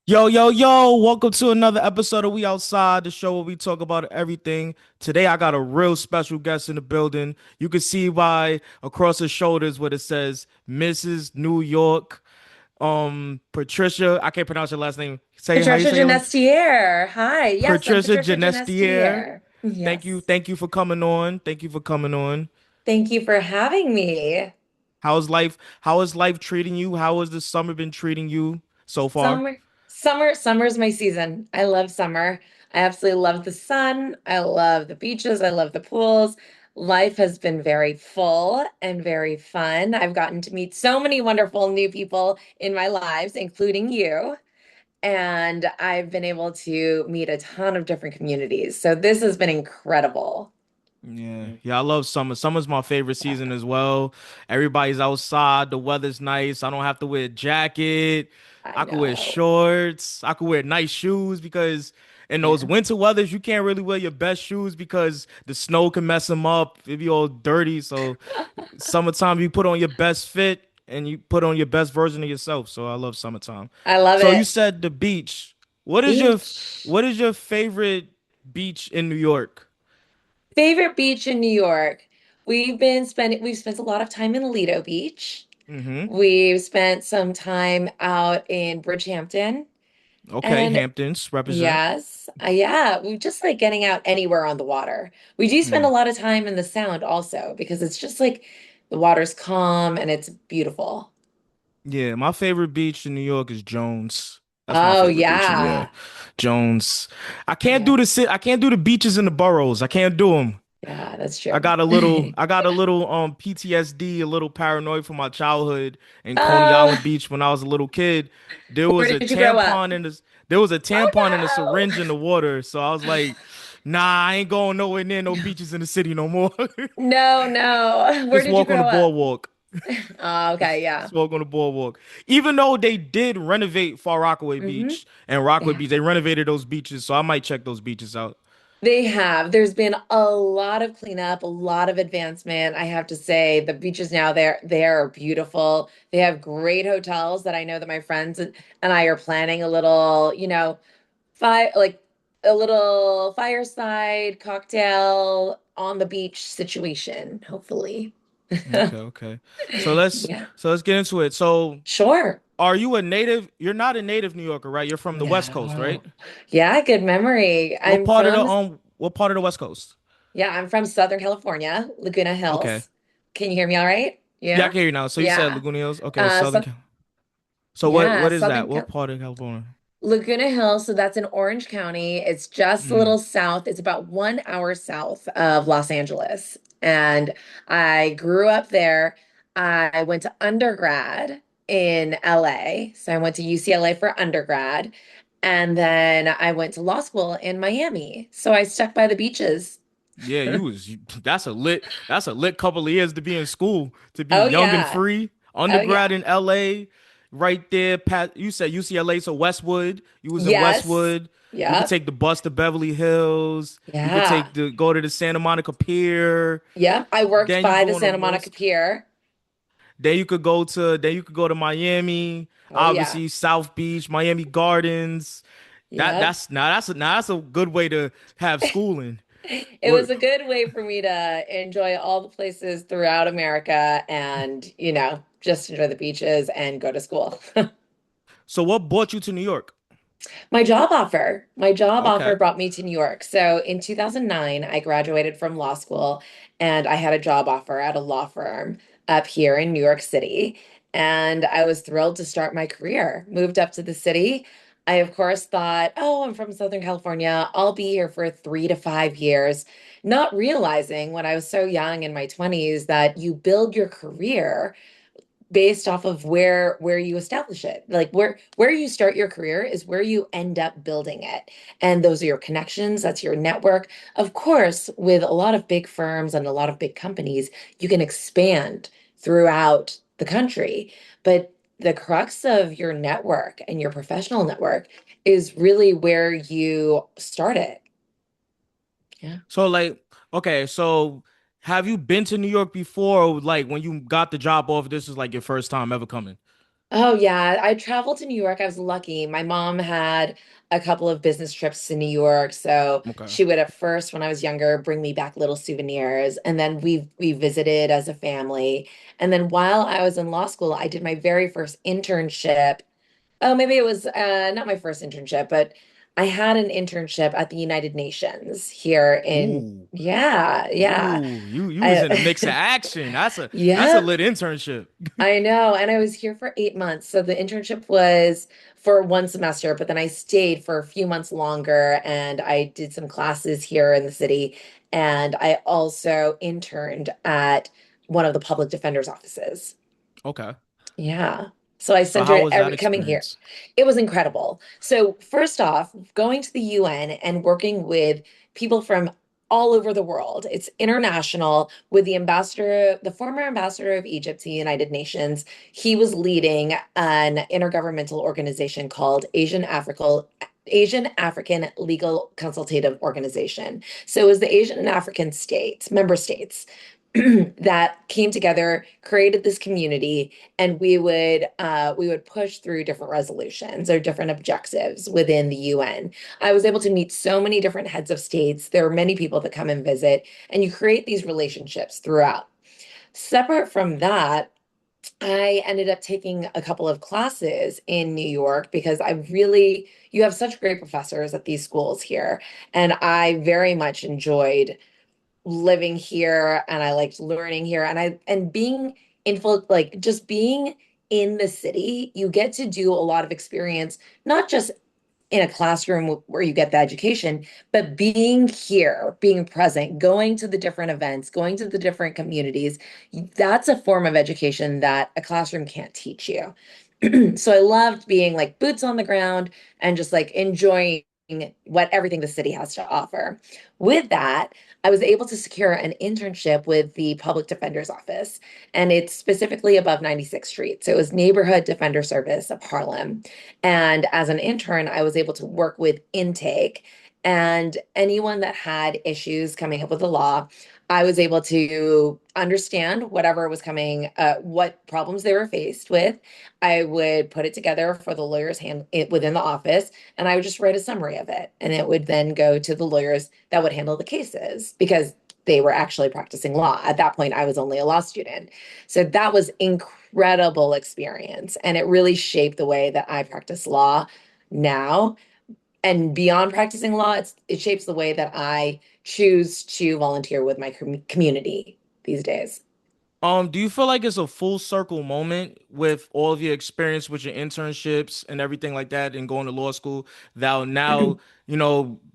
Yo, yo, yo, welcome to another episode of We Outside, the show where we talk about everything. Today I got a real special guest in the building. You can see by across her shoulders what it says Mrs. New York. Patricia, I can't pronounce your last name. Say how you Patricia say your Genestier. Hi. Yes, I'm Patricia Patricia Genestier. Genestier. Thank you. Yes. Thank you for coming on. Thank you for coming on. Thank you for having me. How's life? How is life treating you? How has the summer been treating you so far? Summer's my season. I love summer. I absolutely love the sun. I love the beaches. I love the pools. Life has been very full and very fun. I've gotten to meet so many wonderful new people in my lives, including you. And I've been able to meet a ton of different communities. So this has been incredible. Yeah, yeah, I love summer. Summer's my favorite season as well. Everybody's outside, the weather's nice. I don't have to wear a jacket. I I could wear know. shorts. I could wear nice shoes because in those Yeah. winter weathers, you can't really wear your best shoes because the snow can mess them up. It be all dirty. So summertime, you put on your best fit and you put on your best version of yourself. So I love summertime. I love So you it. said the beach. What is your Beach. what is your favorite beach in New York? Favorite beach in New York. We've spent a lot of time in Lido Beach. Mm-hmm. We've spent some time out in Bridgehampton. Okay, And Hamptons represent. yes, yeah, we just like getting out anywhere on the water. We do spend Hmm. a lot of time in the Sound also because it's just like the water's calm and it's beautiful. Yeah, my favorite beach in New York is Jones. That's my Oh favorite beach. Yeah, yeah. Jones. Yeah. I can't do the beaches in the boroughs. I can't do them. Yeah, that's true. I got a little PTSD, a little paranoid from my childhood in Coney Island Oh, Beach when I was a little kid. where did you grow up? There was a tampon in a Oh syringe in the water. So I was like, nah, I ain't going nowhere near no no. beaches in the city no more. No, no. Where Just did you walk on the grow up? boardwalk. Oh, okay, yeah. Just walk on the boardwalk. Even though they did renovate Far Rockaway Hmm. Beach and Rockaway Yeah. Beach, they renovated those beaches, so I might check those beaches out. They have. There's been a lot of cleanup, a lot of advancement. I have to say, the beaches now they are beautiful. They have great hotels that I know that my friends and I are planning a little, like a little fireside cocktail on the beach situation, hopefully. Okay, okay. So let's Yeah. so let's get into it. So Sure. are you a native? You're not a native New Yorker, right? You're from the West Coast, right? No. Yeah, good memory. What part of the West Coast? I'm from Southern California, Laguna Okay. Hills. Can you hear me all right? Yeah, I Yeah. can hear you now. So you said Yeah. Laguna Hills. Okay, Uh, Southern so Cal. So yeah, what is that? What part of California? Laguna Hills. So that's in Orange County. It's just a Mm. little south. It's about 1 hour south of Los Angeles. And I grew up there. I went to undergrad in LA. So I went to UCLA for undergrad. And then I went to law school in Miami. So I stuck by the beaches. Yeah, that's a lit couple of years to be in school, to be Oh, young and yeah. free. Oh, Undergrad yeah. in LA, right there. You said UCLA, so Westwood. You was in Yes. Westwood. You could Yep. take the bus to Beverly Hills. You could Yeah. go to the Santa Monica Pier. Yep. I worked Then you by the go on a Santa little. Monica Pier. Then you could go to Miami. Oh, yeah. Obviously, South Beach, Miami Gardens. Yep. Now that's a good way to have schooling. It was a good way for me to enjoy all the places throughout America and, just enjoy the beaches and go to school. So what brought you to New York? My job offer Okay. brought me to New York. So in 2009, I graduated from law school and I had a job offer at a law firm up here in New York City. And I was thrilled to start my career. Moved up to the city. I, of course, thought, oh, I'm from Southern California. I'll be here for 3 to 5 years, not realizing when I was so young in my 20s that you build your career based off of where you establish it. Like where you start your career is where you end up building it. And those are your connections, that's your network. Of course, with a lot of big firms and a lot of big companies, you can expand throughout the country. But the crux of your network and your professional network is really where you start it. Yeah. So okay, so have you been to New York before? Or like when you got the job offer, this was like your first time ever coming? Oh yeah, I traveled to New York. I was lucky. My mom had a couple of business trips to New York, so Okay. she would at first, when I was younger, bring me back little souvenirs, and then we visited as a family. And then while I was in law school, I did my very first internship. Oh, maybe it was not my first internship, but I had an internship at the United Nations here in, Ooh. yeah, yeah. Ooh, you was in a mix of I action. That's a Yep. lit internship. I know. And I was here for 8 months. So the internship was for one semester, but then I stayed for a few months longer and I did some classes here in the city. And I also interned at one of the public defender's offices. Okay. Yeah. So I So how centered was that every coming here. experience? It was incredible. So first off, going to the UN and working with people from all over the world. It's international with the ambassador, the former ambassador of Egypt to the United Nations. He was leading an intergovernmental organization called Asian African Legal Consultative Organization. So it was the Asian and African states, member states, that came together, created this community, and we would push through different resolutions or different objectives within the UN. I was able to meet so many different heads of states. There are many people that come and visit, and you create these relationships throughout. Separate from that, I ended up taking a couple of classes in New York because you have such great professors at these schools here. And I very much enjoyed living here and I liked learning here and being like just being in the city, you get to do a lot of experience, not just in a classroom where you get the education, but being here, being present, going to the different events, going to the different communities. That's a form of education that a classroom can't teach you. So I loved being like boots on the ground and just like enjoying what everything the city has to offer. With that, I was able to secure an internship with the Public Defender's Office, and it's specifically above 96th Street. So it was Neighborhood Defender Service of Harlem. And as an intern, I was able to work with intake and anyone that had issues coming up with the law. I was able to understand whatever was coming, what problems they were faced with. I would put it together for the lawyer's hand within the office, and I would just write a summary of it. And it would then go to the lawyers that would handle the cases because they were actually practicing law. At that point, I was only a law student. So that was incredible experience. And it really shaped the way that I practice law now. And beyond practicing law, it shapes the way that I choose to volunteer with my community these days. Do you feel like it's a full circle moment with all of your experience with your internships and everything like that and going to law school that now,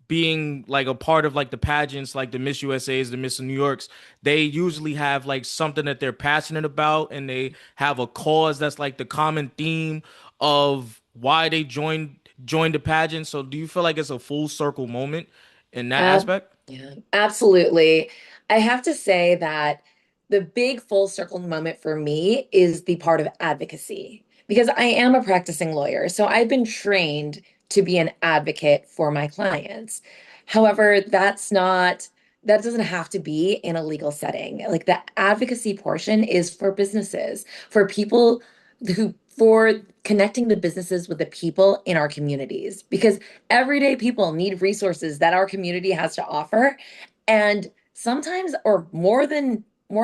being like a part of like the pageants, like the Miss USA's, the Miss New York's, they usually have like something that they're passionate about and they have a cause that's like the common theme of why they joined the pageant. So do you feel like it's a full circle moment in that Uh, aspect? yeah, absolutely. I have to say that the big full circle moment for me is the part of advocacy because I am a practicing lawyer. So I've been trained to be an advocate for my clients. However, that doesn't have to be in a legal setting. Like the advocacy portion is for businesses, for people for connecting the businesses with the people in our communities because everyday people need resources that our community has to offer. And sometimes, or more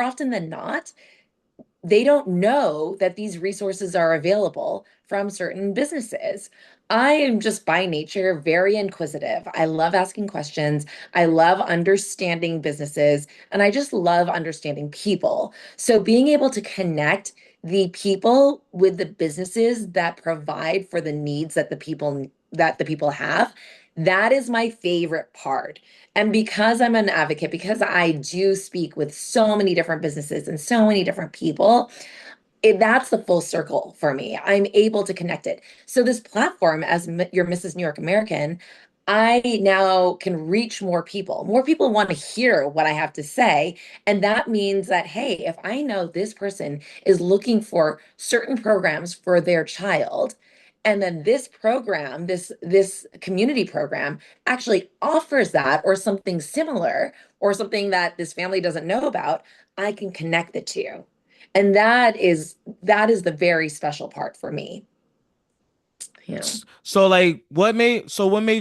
often than not, they don't know that these resources are available from certain businesses. I am just by nature very inquisitive. I love asking questions. I love understanding businesses, and I just love understanding people. So being able to connect the people with the businesses that provide for the needs that the people have, that is my favorite part. And because I'm an advocate, because I do speak with so many different businesses and so many different people, that's the full circle for me. I'm able to connect it. So this platform, as your Mrs. New York American, I now can reach more people. More people want to hear what I have to say. And that means that, hey, if I know this person is looking for certain programs for their child, and then this program, this community program actually offers that or something similar or something that this family doesn't know about, I can connect the two. And that is the very special part for me. Yeah. So like what made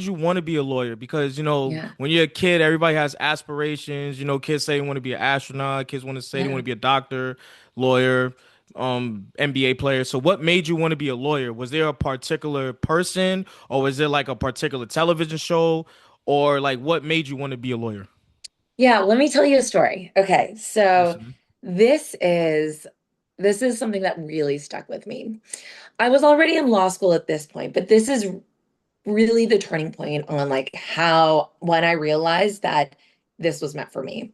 you want to be a lawyer? Because Yeah. when you're a kid, everybody has aspirations. Kids say they want to be an astronaut, kids want to say they want Yeah. to be a doctor, lawyer, NBA player. So what made you want to be a lawyer? Was there a particular person or was there like a particular television show or like what made you want to be a lawyer? Yeah, let me tell you a story. Okay, so Listen. this is this is something that really stuck with me. I was already in law school at this point, but this is really the turning point on like how when I realized that this was meant for me.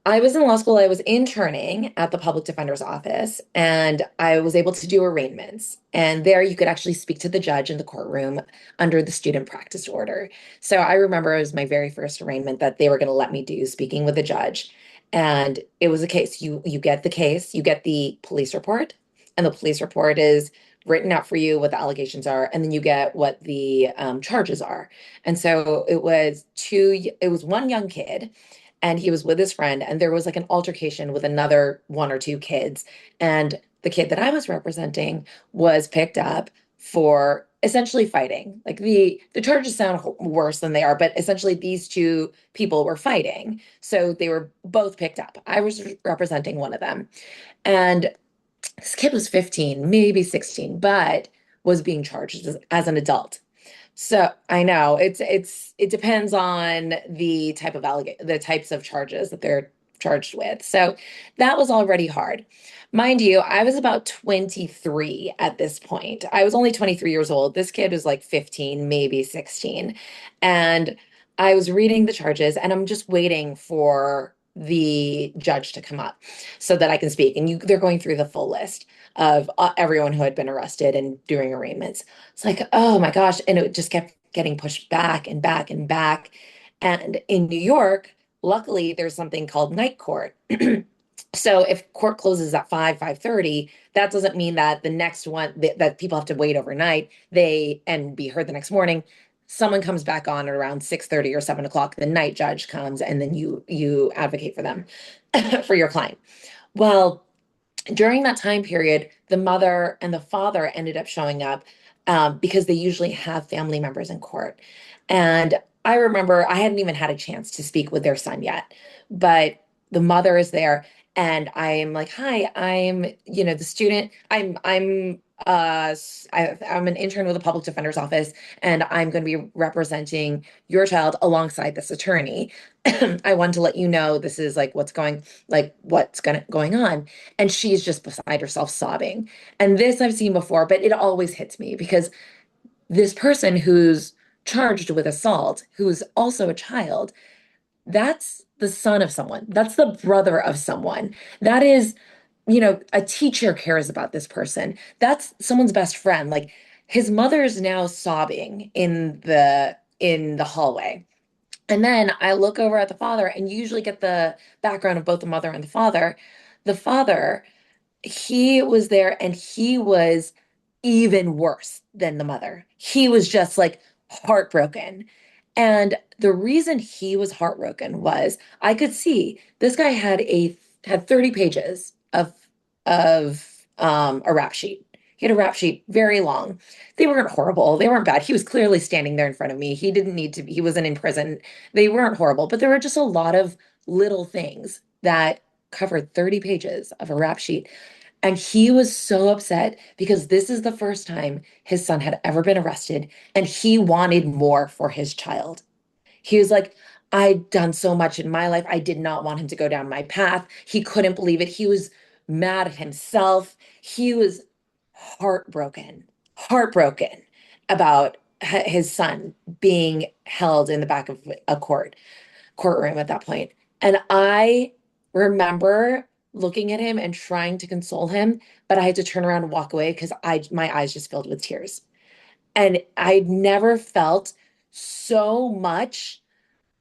I was in law school, I was interning at the public defender's office, and I was able to do arraignments. And there you could actually speak to the judge in the courtroom under the student practice order. So I remember it was my very first arraignment that they were going to let me do speaking with the judge. And it was a case. You get the case, you get the police report, and the police report is written out for you what the allegations are, and then you get what the charges are. And so it was one young kid and he was with his friend and there was like an altercation with another one or two kids, and the kid that I was representing was picked up for essentially fighting. Like the charges sound worse than they are, but essentially these two people were fighting, so they were both picked up. I was representing one of them, and this kid was 15, maybe 16, but was being charged as an adult. So I know it depends on the types of charges that they're charged with. So that was already hard. Mind you, I was about 23 at this point. I was only 23 years old. This kid was like 15, maybe 16. And I was reading the charges and I'm just waiting for the judge to come up so that I can speak. And they're going through the full list of everyone who had been arrested and doing arraignments. It's like, oh my gosh. And it just kept getting pushed back and back and back. And in New York, luckily, there's something called night court. So if court closes at 5:30, that doesn't mean that the next one that people have to wait overnight, they and be heard the next morning. Someone comes back on at around 6:30 or 7 o'clock. The night judge comes and then you advocate for them, for your client. Well, during that time period, the mother and the father ended up showing up because they usually have family members in court. And I remember I hadn't even had a chance to speak with their son yet, but the mother is there, and I'm like, "Hi, I'm the student. I'm an intern with the public defender's office, and I'm going to be representing your child alongside this attorney. I wanted to let you know this is like what's going on." And she's just beside herself sobbing. And this I've seen before, but it always hits me because this person who's charged with assault, who's also a child, that's the son of someone. That's the brother of someone. That is, a teacher cares about this person. That's someone's best friend. Like his mother is now sobbing in the hallway. And then I look over at the father and you usually get the background of both the mother and the father. The father, he was there and he was even worse than the mother. He was just like heartbroken. And the reason he was heartbroken was I could see this guy had 30 pages of a rap sheet. He had a rap sheet very long. They weren't horrible. They weren't bad. He was clearly standing there in front of me. He didn't need to be, he wasn't in prison. They weren't horrible, but there were just a lot of little things that covered 30 pages of a rap sheet. And he was so upset because this is the first time his son had ever been arrested, and he wanted more for his child. He was like, I'd done so much in my life. I did not want him to go down my path. He couldn't believe it. He was mad at himself. He was heartbroken about his son being held in the back of a courtroom at that point. And I remember looking at him and trying to console him, but I had to turn around and walk away because I my eyes just filled with tears. And I never felt so much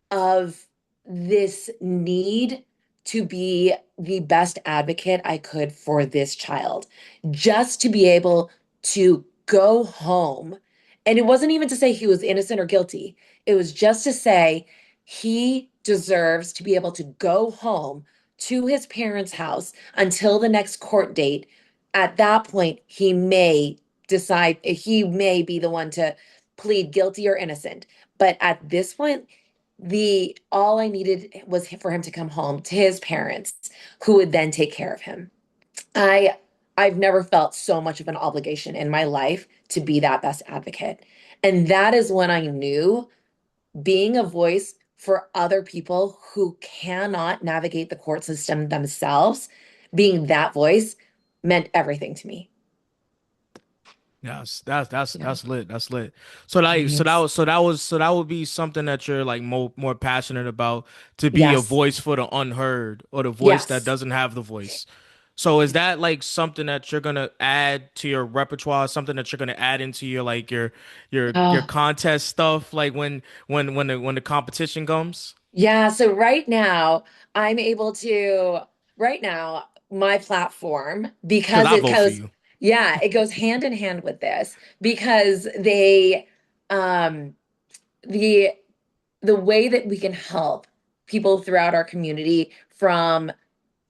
of this need to be the best advocate I could for this child, just to be able to go home. And it wasn't even to say he was innocent or guilty, it was just to say he deserves to be able to go home to his parents' house until the next court date. At that point, he may decide, he may be the one to plead guilty or innocent. But at this point, the all I needed was for him to come home to his parents, who would then take care of him. I I've never felt so much of an obligation in my life to be that best advocate. And that is when I knew being a voice for other people who cannot navigate the court system themselves, being that voice meant everything to me. Yes, that's Yeah. that's lit. That's lit. So like, Thanks. so that would be something that you're like more passionate about, to be a Yes. voice for the unheard, or the voice that Yes. doesn't have the voice. So is that like something that you're gonna add to your repertoire, something that you're gonna add into your like your Oh, contest stuff, like when the competition comes? yeah. So right now, I'm able to, right now, my platform, Because because I it vote for goes, you. yeah, it goes hand in hand with this because they, um, the the way that we can help people throughout our community from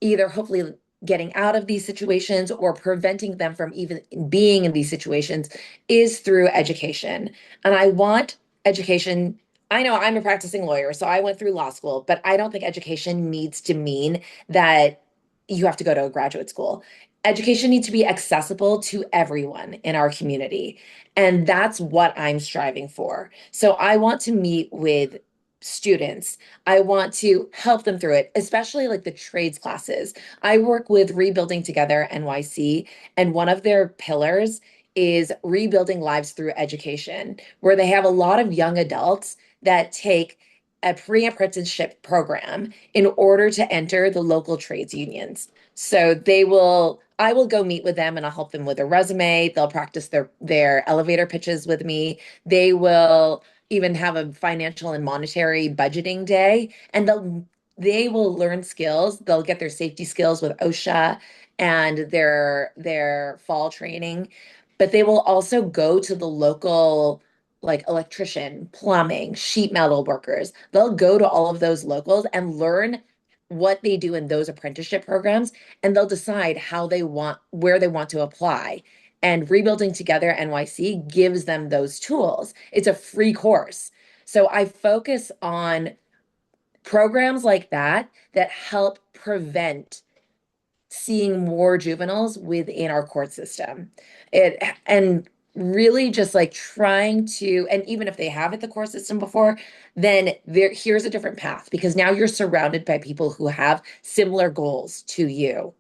either hopefully getting out of these situations or preventing them from even being in these situations is through education. And I want education. I know I'm a practicing lawyer, so I went through law school, but I don't think education needs to mean that you have to go to a graduate school. Education needs to be accessible to everyone in our community. And that's what I'm striving for. So I want to meet with students. I want to help them through it, especially like the trades classes. I work with Rebuilding Together NYC, and one of their pillars is rebuilding lives through education, where they have a lot of young adults that take a pre-apprenticeship program in order to enter the local trades unions. So I will go meet with them and I'll help them with a resume. They'll practice their elevator pitches with me. They will even have a financial and monetary budgeting day, and they will learn skills. They'll get their safety skills with OSHA and their fall training, but they will also go to the local like electrician, plumbing, sheet metal workers. They'll go to all of those locals and learn what they do in those apprenticeship programs, and they'll decide how they want where they want to apply. And Rebuilding Together NYC gives them those tools. It's a free course. So I focus on programs like that that help prevent seeing more juveniles within our court system. It and really just like trying to, and even if they have hit the court system before, then here's a different path because now you're surrounded by people who have similar goals to you.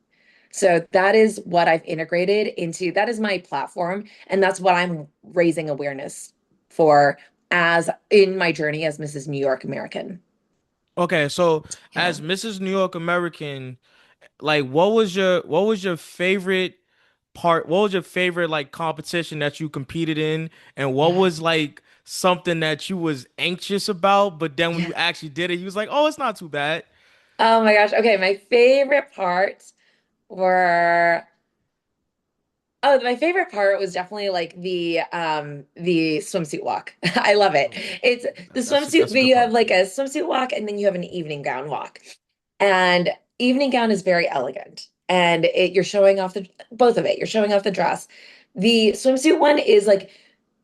So that is what I've integrated into, that is my platform, and that's what I'm raising awareness for as in my journey as Mrs. New York American. Okay, so Yeah. as Mrs. New York American, like what was your favorite part? What was your favorite like competition that you competed in? And what Yeah. was like something that you was anxious about, but then when Yeah. you actually did it, you was like, "Oh, it's not too bad." Oh my gosh. Okay, my favorite parts were oh, my favorite part was definitely like the swimsuit walk. I love it. Oh, It's the swimsuit, that's a but good you have part. like a swimsuit walk and then you have an evening gown walk. And evening gown is very elegant. And you're showing off the both of it. You're showing off the dress. The swimsuit one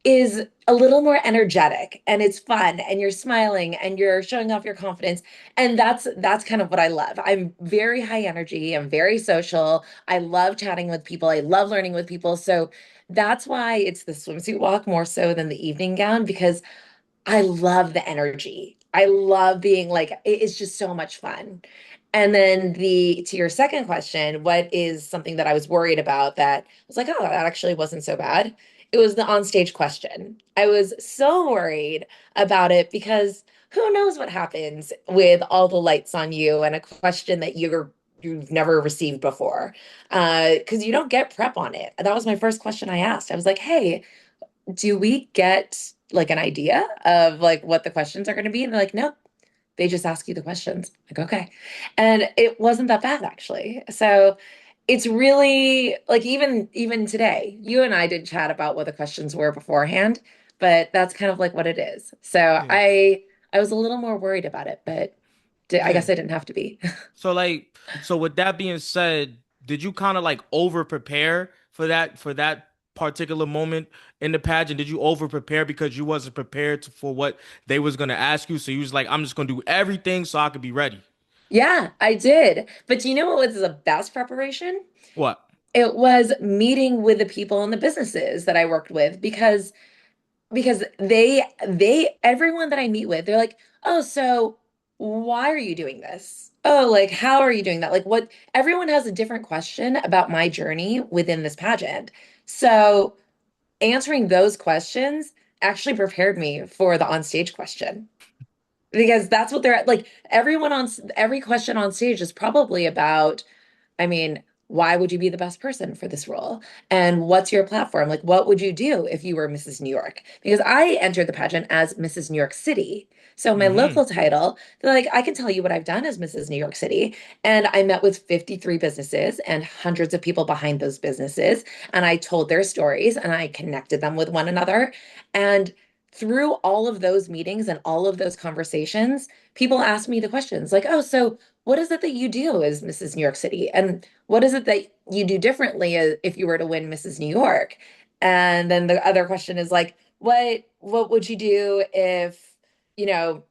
is a little more energetic and it's fun and you're smiling and you're showing off your confidence, and that's kind of what I love. I'm very high energy, I'm very social, I love chatting with people, I love learning with people, so that's why it's the swimsuit walk more so than the evening gown, because I love the energy. I love being like, it's just so much fun. And then the to your second question, what is something that I was worried about that I was like, oh, that actually wasn't so bad? It was the onstage question. I was so worried about it because who knows what happens with all the lights on you and a question that you've never received before. Because you don't get prep on it. That was my first question I asked. I was like, hey, do we get like an idea of like what the questions are going to be? And they're like, nope, they just ask you the questions. Like, okay. And it wasn't that bad actually. So it's really like even today, you and I did chat about what the questions were beforehand, but that's kind of like what it is. So Yeah. I was a little more worried about it, but I Yeah. guess I didn't have to be. So like, so with that being said, did you kind of like over prepare for that particular moment in the pageant? Did you over prepare because you wasn't prepared for what they was gonna ask you? So you was like, I'm just gonna do everything so I could be ready. Yeah, I did. But do you know what was the best preparation? What? It was meeting with the people in the businesses that I worked with because they everyone that I meet with, they're like, "Oh, so why are you doing this? Oh, like how are you doing that?" Like what everyone has a different question about my journey within this pageant. So, answering those questions actually prepared me for the on-stage question because that's what they're like every question on stage is probably about I mean, why would you be the best person for this role? And what's your platform? Like, what would you do if you were Mrs. New York? Because I entered the pageant as Mrs. New York City. So my Mm-hmm. local title, they're like, I can tell you what I've done as Mrs. New York City. And I met with 53 businesses and hundreds of people behind those businesses. And I told their stories and I connected them with one another. And through all of those meetings and all of those conversations, people asked me the questions like, oh, so what is it that you do as Mrs. New York City? And what is it that you do differently if you were to win Mrs. New York? And then the other question is like, what would you do you know,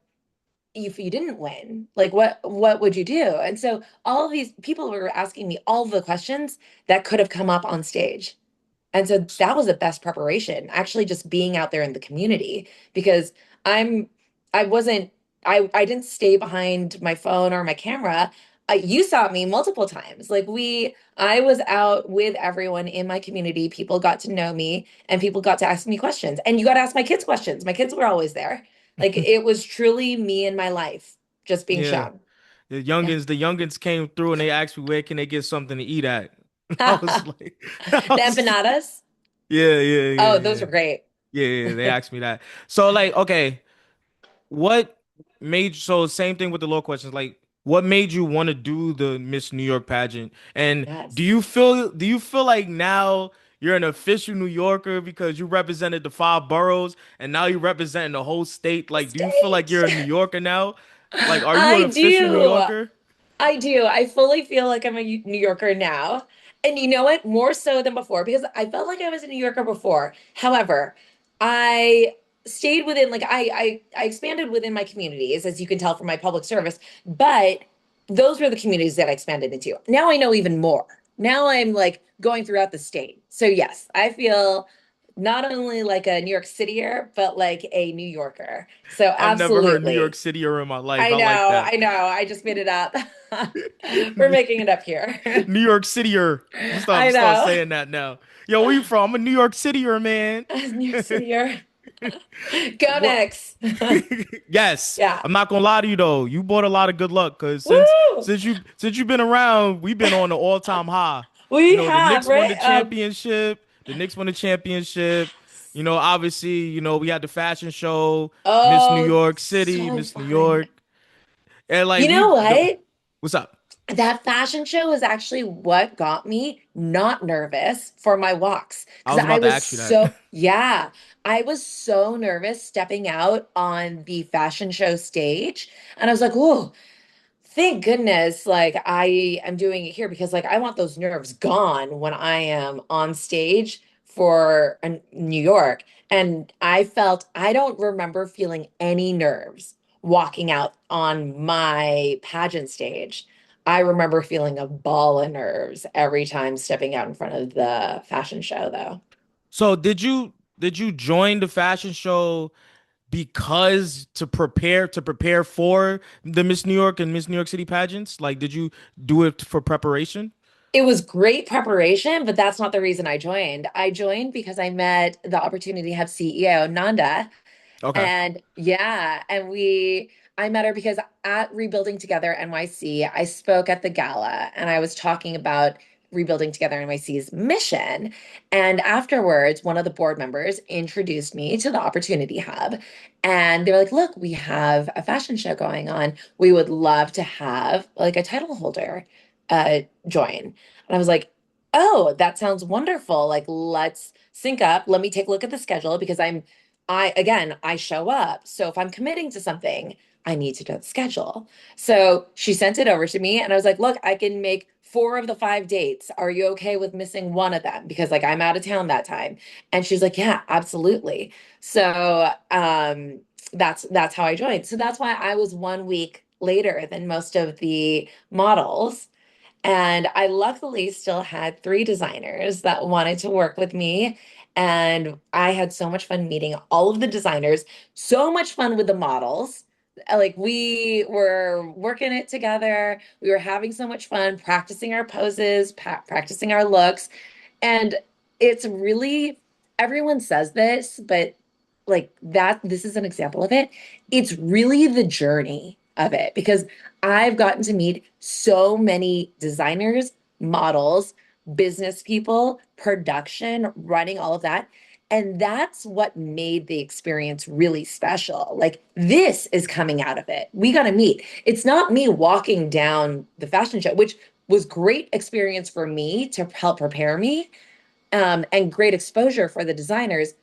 if you didn't win? Like what would you do? And so all of these people were asking me all the questions that could have come up on stage. And so that was the best preparation, actually just being out there in the community because I'm I wasn't I didn't stay behind my phone or my camera. You saw me multiple times. I was out with everyone in my community. People got to know me and people got to ask me questions. And you got to ask my kids questions. My kids were always there. Like it was truly me and my life just being Yeah. shown. Yeah. The youngins came through and they asked me where can they get something to eat at. I was like, I The was, empanadas. yeah, yeah, Oh, yeah, those yeah, were great. yeah, yeah. They asked me that. So like, okay, what made so same thing with the law questions? Like, what made you want to do the Miss New York pageant? And Yes. do you feel like now you're an official New Yorker because you represented the five boroughs and now you're representing the whole state? Like, do you feel like you're a New State. Yorker now? Like, are you an I official New do. Yorker? I do. I fully feel like I'm a New Yorker now. And you know what? More so than before because I felt like I was a New Yorker before. However, I stayed within I expanded within my communities, as you can tell from my public service, but those were the communities that I expanded into. Now I know even more. Now I'm like going throughout the state. So yes, I feel not only like a New York Cityer, but like a New Yorker. So I've never heard New York absolutely. City or in my life. I like that. I know. I just made it up. We're making it up here. New York City-er. I Start know. saying that now. Yo, where you from? I'm a New York City-er, man. New York City, you're go What? next. Yes, Yeah. I'm not gonna lie to you though. You brought a lot of good luck because Woo! since you've been around, we've been on the all-time high. You We know, the have, Knicks won right? the championship. The Knicks won the championship. You know, obviously, you know, we had the fashion show, Miss New Oh, York City, so Miss New fun. York, and like You know what? what's up? That fashion show is actually what got me not nervous for my walks. I Because was I about to was ask you that. so, yeah, I was so nervous stepping out on the fashion show stage. And I was like, oh, thank goodness, like I am doing it here because like I want those nerves gone when I am on stage for New York. And I don't remember feeling any nerves walking out on my pageant stage. I remember feeling a ball of nerves every time stepping out in front of the fashion show, though. So did you join the fashion show because to prepare for the Miss New York and Miss New York City pageants? Like, did you do it for preparation? It was great preparation, but that's not the reason I joined. I joined because I met the opportunity to have CEO Nanda. Okay. And yeah, I met her because at Rebuilding Together NYC, I spoke at the gala and I was talking about Rebuilding Together NYC's mission. And afterwards, one of the board members introduced me to the Opportunity Hub. And they were like, look, we have a fashion show going on. We would love to have like a title holder join. And I was like, oh, that sounds wonderful. Like, let's sync up. Let me take a look at the schedule because I show up. So if I'm committing to something, I need to know the schedule. So she sent it over to me and I was like, look, I can make four of the five dates. Are you okay with missing one of them? Because like I'm out of town that time. And she's like, yeah, absolutely. So that's how I joined. So that's why I was 1 week later than most of the models. And I luckily still had three designers that wanted to work with me. And I had so much fun meeting all of the designers, so much fun with the models. Like we were working it together. We were having so much fun practicing our poses, practicing our looks. And it's really, everyone says this, but like that, this is an example of it. It's really the journey of it because I've gotten to meet so many designers, models, business people, production, running all of that. And that's what made the experience really special. Like, this is coming out of it. We got to meet. It's not me walking down the fashion show, which was great experience for me to help prepare me, and great exposure for the designers.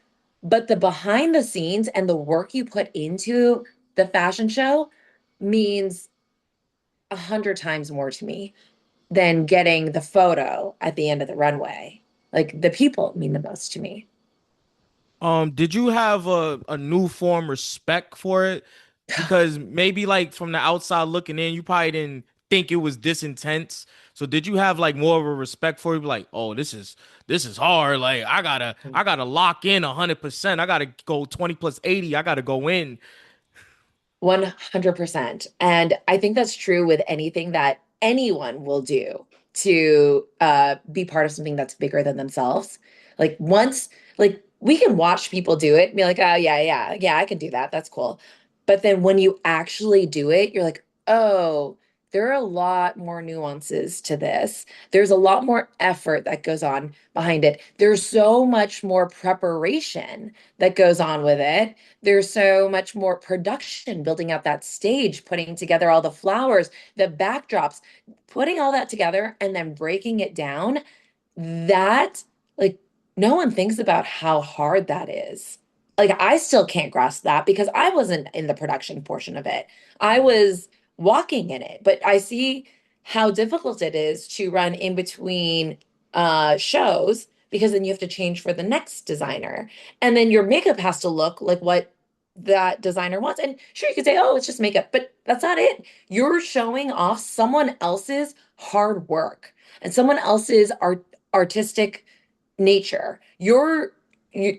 But the behind the scenes and the work you put into the fashion show means 100 times more to me than getting the photo at the end of the runway. Like the people mean the most to me. Did you have a new form respect for it? Because maybe like from the outside looking in, you probably didn't think it was this intense. So did you have like more of a respect for it? Like, oh, this is hard. Like I gotta lock in 100%. I gotta go 20 plus 80. I gotta go in. 100%. And I think that's true with anything that anyone will do to be part of something that's bigger than themselves. Like once, like we can watch people do it and be like, oh, yeah, yeah, yeah, I can do that. That's cool. But then when you actually do it, you're like, oh, there are a lot more nuances to this. There's a lot more effort that goes on behind it. There's so much more preparation that goes on with it. There's so much more production building out that stage, putting together all the flowers, the backdrops, putting all that together and then breaking it down. That, like, no one thinks about how hard that is. Like, I still can't grasp that because I wasn't in the production portion of it. I was walking in it, but I see how difficult it is to run in between shows because then you have to change for the next designer. And then your makeup has to look like what that designer wants. And sure, you could say, oh, it's just makeup, but that's not it. You're showing off someone else's hard work and someone else's artistic nature.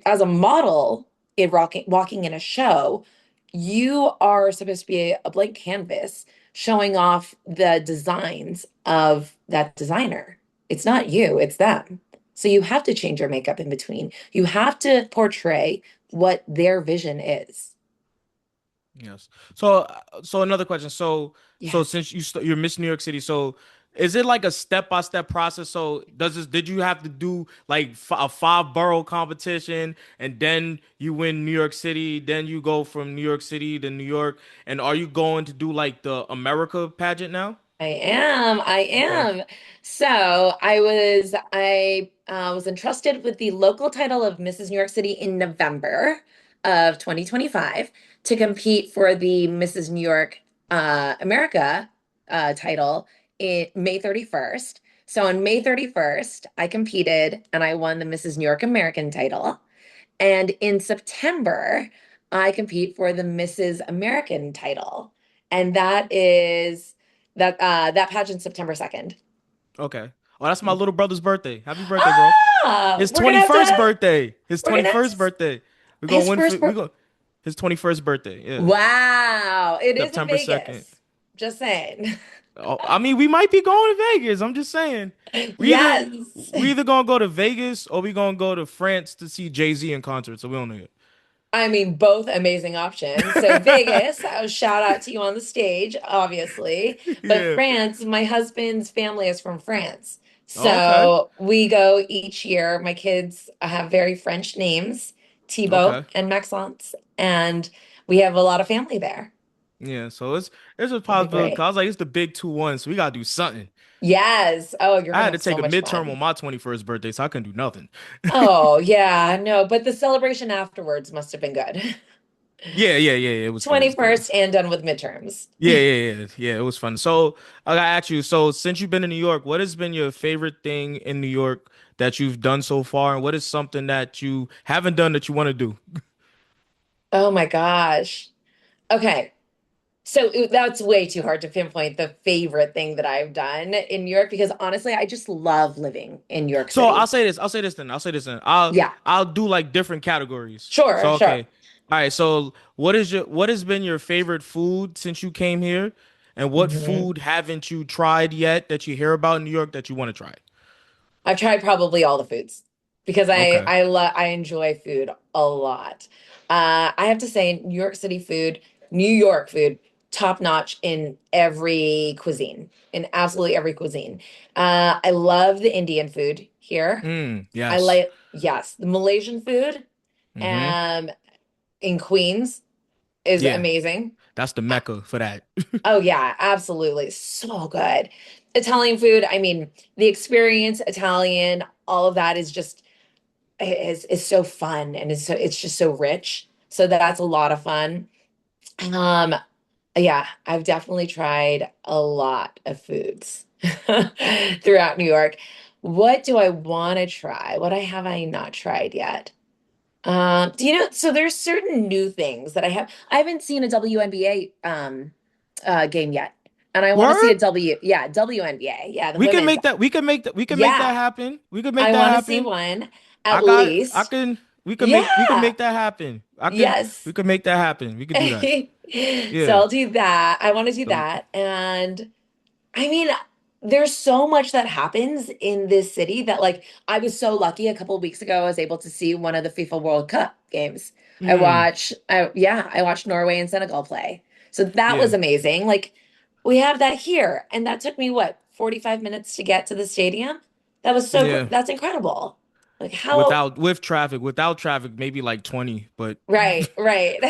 As a model in walking in a show, you are supposed to be a blank canvas showing off the designs of that designer. It's not you, it's them. So you have to change your makeup in between. You have to portray what their vision is. Yes. So another question. So Yes. since you're Miss New York City, so is it like a step-by-step process? So did you have to do like a five borough competition and then you win New York City, then you go from New York City to New York, and are you going to do like the America pageant now? I am. I Okay. am. So I was entrusted with the local title of Mrs. New York City in November of 2025 to compete for the Mrs. New York America title in May 31st. So on May 31st, I competed and I won the Mrs. New York American title. And in September, I compete for the Mrs. American title. And that pageant September 2nd. Okay. Oh, that's my little brother's birthday. Happy birthday, bro. Ah, His 21st birthday. His we're gonna have 21st birthday. We're gonna his win for first we go his 21st birthday. Yeah. wow. It is in September 2nd. Vegas. Just saying. Oh, I mean, we might be going to Vegas. I'm just saying. We either Yes. we either gonna go to Vegas or we gonna go to France to see Jay-Z in concert. So we don't know I mean, both amazing options. So Vegas, I will shout out to you on the stage, obviously. yet. But Yeah. France, my husband's family is from France. Oh, okay. So we go each year. My kids have very French names, Thibaut Okay. and Maxence, and we have a lot of family there. Yeah. So it's a It'll be possibility. 'Cause great. I was like, it's the big 2-1, so we gotta do something. Yes. Oh, you're I gonna had to have so take a much midterm fun. on my 21st birthday, so I couldn't do nothing. Oh, yeah, no, but the celebration afterwards must have been good. Yeah, yeah, yeah, yeah. It was good. It was good. 21st and done with midterms. Yeah, yeah, yeah, yeah. It was fun. So I gotta ask you. So since you've been in New York, what has been your favorite thing in New York that you've done so far, and what is something that you haven't done that you want to do? Oh my gosh. Okay. So that's way too hard to pinpoint the favorite thing that I've done in New York because honestly, I just love living in New York So I'll City. say this. I'll say this then. I'll say this then. I'll Yeah, I'll do like different categories. So sure, sure. okay. All right. So what has been your favorite food since you came here? And what Mhm. food haven't you tried yet that you hear about in New York that you want to try? I've tried probably all the foods because Okay. I enjoy food a lot. I have to say, New York City food, New York food, top notch in every cuisine, in absolutely every cuisine. I love the Indian food here. I Yes. like, yes, the Malaysian food, Mm-hmm. um, in Queens is Yeah. amazing. That's the mecca for that. Oh yeah, absolutely. So good. Italian food, I mean, the experience, Italian, all of that is just is so fun and it's just so rich. So that's a lot of fun. Um, yeah, I've definitely tried a lot of foods throughout New York. What do I want to try? What have I not tried yet? Do you know, so there's certain new things that I haven't seen a WNBA game yet. And I want to see Word? a yeah, WNBA. Yeah, the We can women's. make that. We can make that. We can make that Yeah, happen. We can make I that want to see happen. one at I got. I least. can. We can Yeah. make that happen. I can. We Yes. can make that happen. We could do that. So Yeah. I'll do that. I want to do So that. And I mean, there's so much that happens in this city that like I was so lucky a couple of weeks ago I was able to see one of the FIFA World Cup games. mm, I watched Norway and Senegal play. So that yeah. was amazing. Like we have that here and that took me what, 45 minutes to get to the stadium? That was Yeah. that's incredible. Like how Without traffic, maybe like 20, but right, right.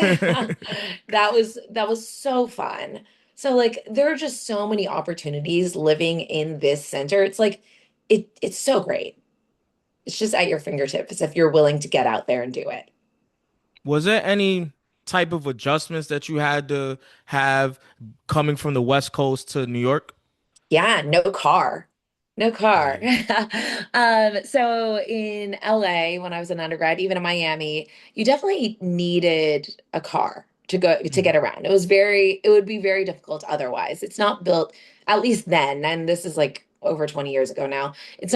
That was so fun. So like there are just so many opportunities living in this center. It's like it's so great. It's just at your fingertips if you're willing to get out there and do it. was there any type of adjustments that you had to have coming from the West Coast to New York? Yeah, no car. No car. Yeah. So in LA, when I was an undergrad, even in Miami, you definitely needed a car to Mm, get around. It would be very difficult otherwise. It's not built, at least then, and this is like over 20 years ago now. It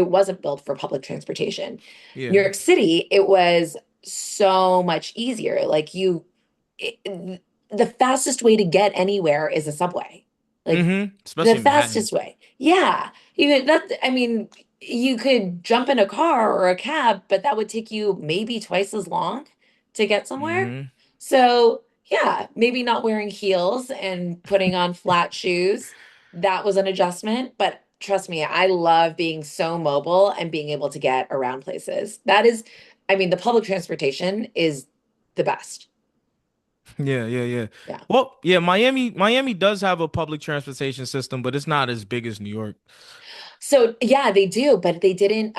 wasn't built for public transportation. New yeah. York City, it was so much easier. The fastest way to get anywhere is a subway. Like the Especially in Manhattan. fastest way. Yeah. I mean, you could jump in a car or a cab, but that would take you maybe twice as long to get somewhere. hmm So, yeah, maybe not wearing heels and putting on flat shoes. That was an adjustment, but trust me, I love being so mobile and being able to get around places. I mean, the public transportation is the best. Yeah, yeah, yeah. Yeah. Well, yeah, Miami does have a public transportation system, but it's not as big as New York. So yeah, they do, but they didn't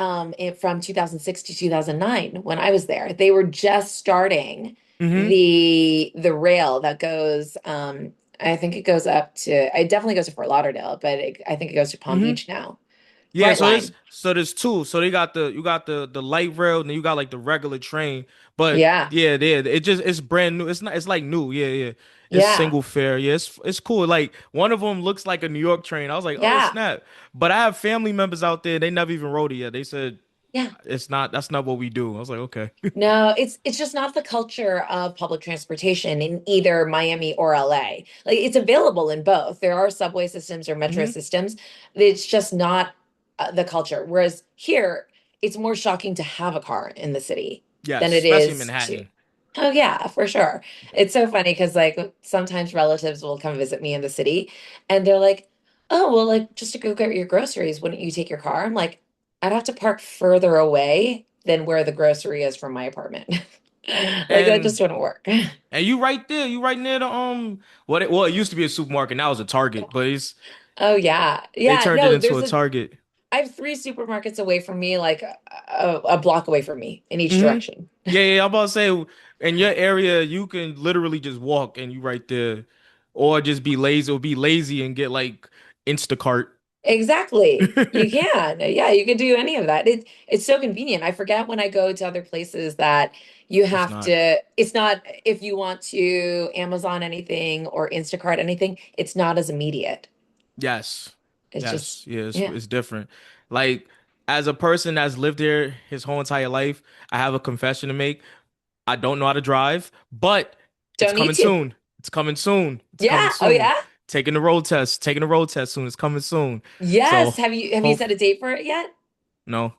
from 2006 to 2009 when I was there. They were just starting hmm the rail that goes I think it definitely goes to Fort Lauderdale, but I think it goes to Palm hmm Beach now. Yeah, Brightline. so there's two. So they got the you got the light rail, and then you got like the regular train. But Yeah. yeah, it's brand new. It's like new. Yeah, yeah. It's Yeah. single fare. Yeah, it's cool. Like one of them looks like a New York train. I was like, oh Yeah. snap. But I have family members out there. They never even rode it yet. They said Yeah. it's not. That's not what we do. I was like, okay. No, it's just not the culture of public transportation in either Miami or LA. Like it's available in both. There are subway systems or metro hmm systems. It's just not the culture. Whereas here, it's more shocking to have a car in the city Yes, than it especially in is to. Manhattan. Oh yeah, for sure. It's so funny because like sometimes relatives will come visit me in the city and they're like, "Oh, well, like just to go get your groceries, wouldn't you take your car?" I'm like, "I'd have to park further away than where the grocery is from my apartment." Like that And just wouldn't work. and you right there. You right near the well, it used to be a supermarket. Now it's a Target, but it's Oh yeah. they Yeah, turned it no, into a Target. I have three supermarkets away from me, like a block away from me in each hmm direction. Yeah, yeah, I'm about to say in your area you can literally just walk and you right there. Or just be lazy or be lazy and get like Instacart. Exactly. You can. Yeah, you can do any of that. It's so convenient. I forget when I go to other places that you It's have not. to, it's not if you want to Amazon anything or Instacart anything, it's not as immediate. Yes. It's just, Yes. Yeah, yeah. it's different. Like as a person that's lived there his whole entire life, I have a confession to make. I don't know how to drive, but it's Don't need coming to. soon. It's coming soon. It's coming Yeah. Oh soon. yeah. Taking the road test. Taking the road test soon. It's coming soon. Yes. So Have you hope set a date for it yet? no.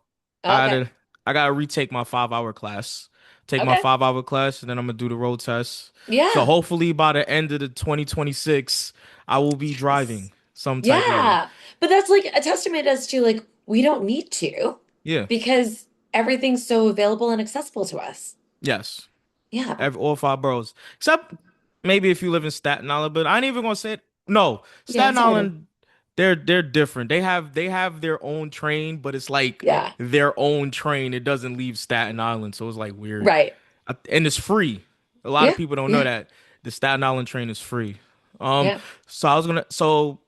Oh, I okay. gotta I gotta retake my 5 hour class. Take my Okay. 5 hour class and then I'm gonna do the road test. So Yeah. hopefully by the end of the 2026, I will be Yes. driving some type of way. Yeah. But that's like a testament as to like we don't need to Yeah. because everything's so available and accessible to us. Yes. Yeah. Every all five boroughs. Except maybe if you live in Staten Island, but I ain't even gonna say it. No, Yeah, Staten it's harder. Island, they're different. They have their own train, but it's like Yeah. their own train. It doesn't leave Staten Island, so it's like weird. Right. And it's free. A lot of Yeah. people don't know Yeah. that the Staten Island train is free. Um, Yeah. so I was gonna so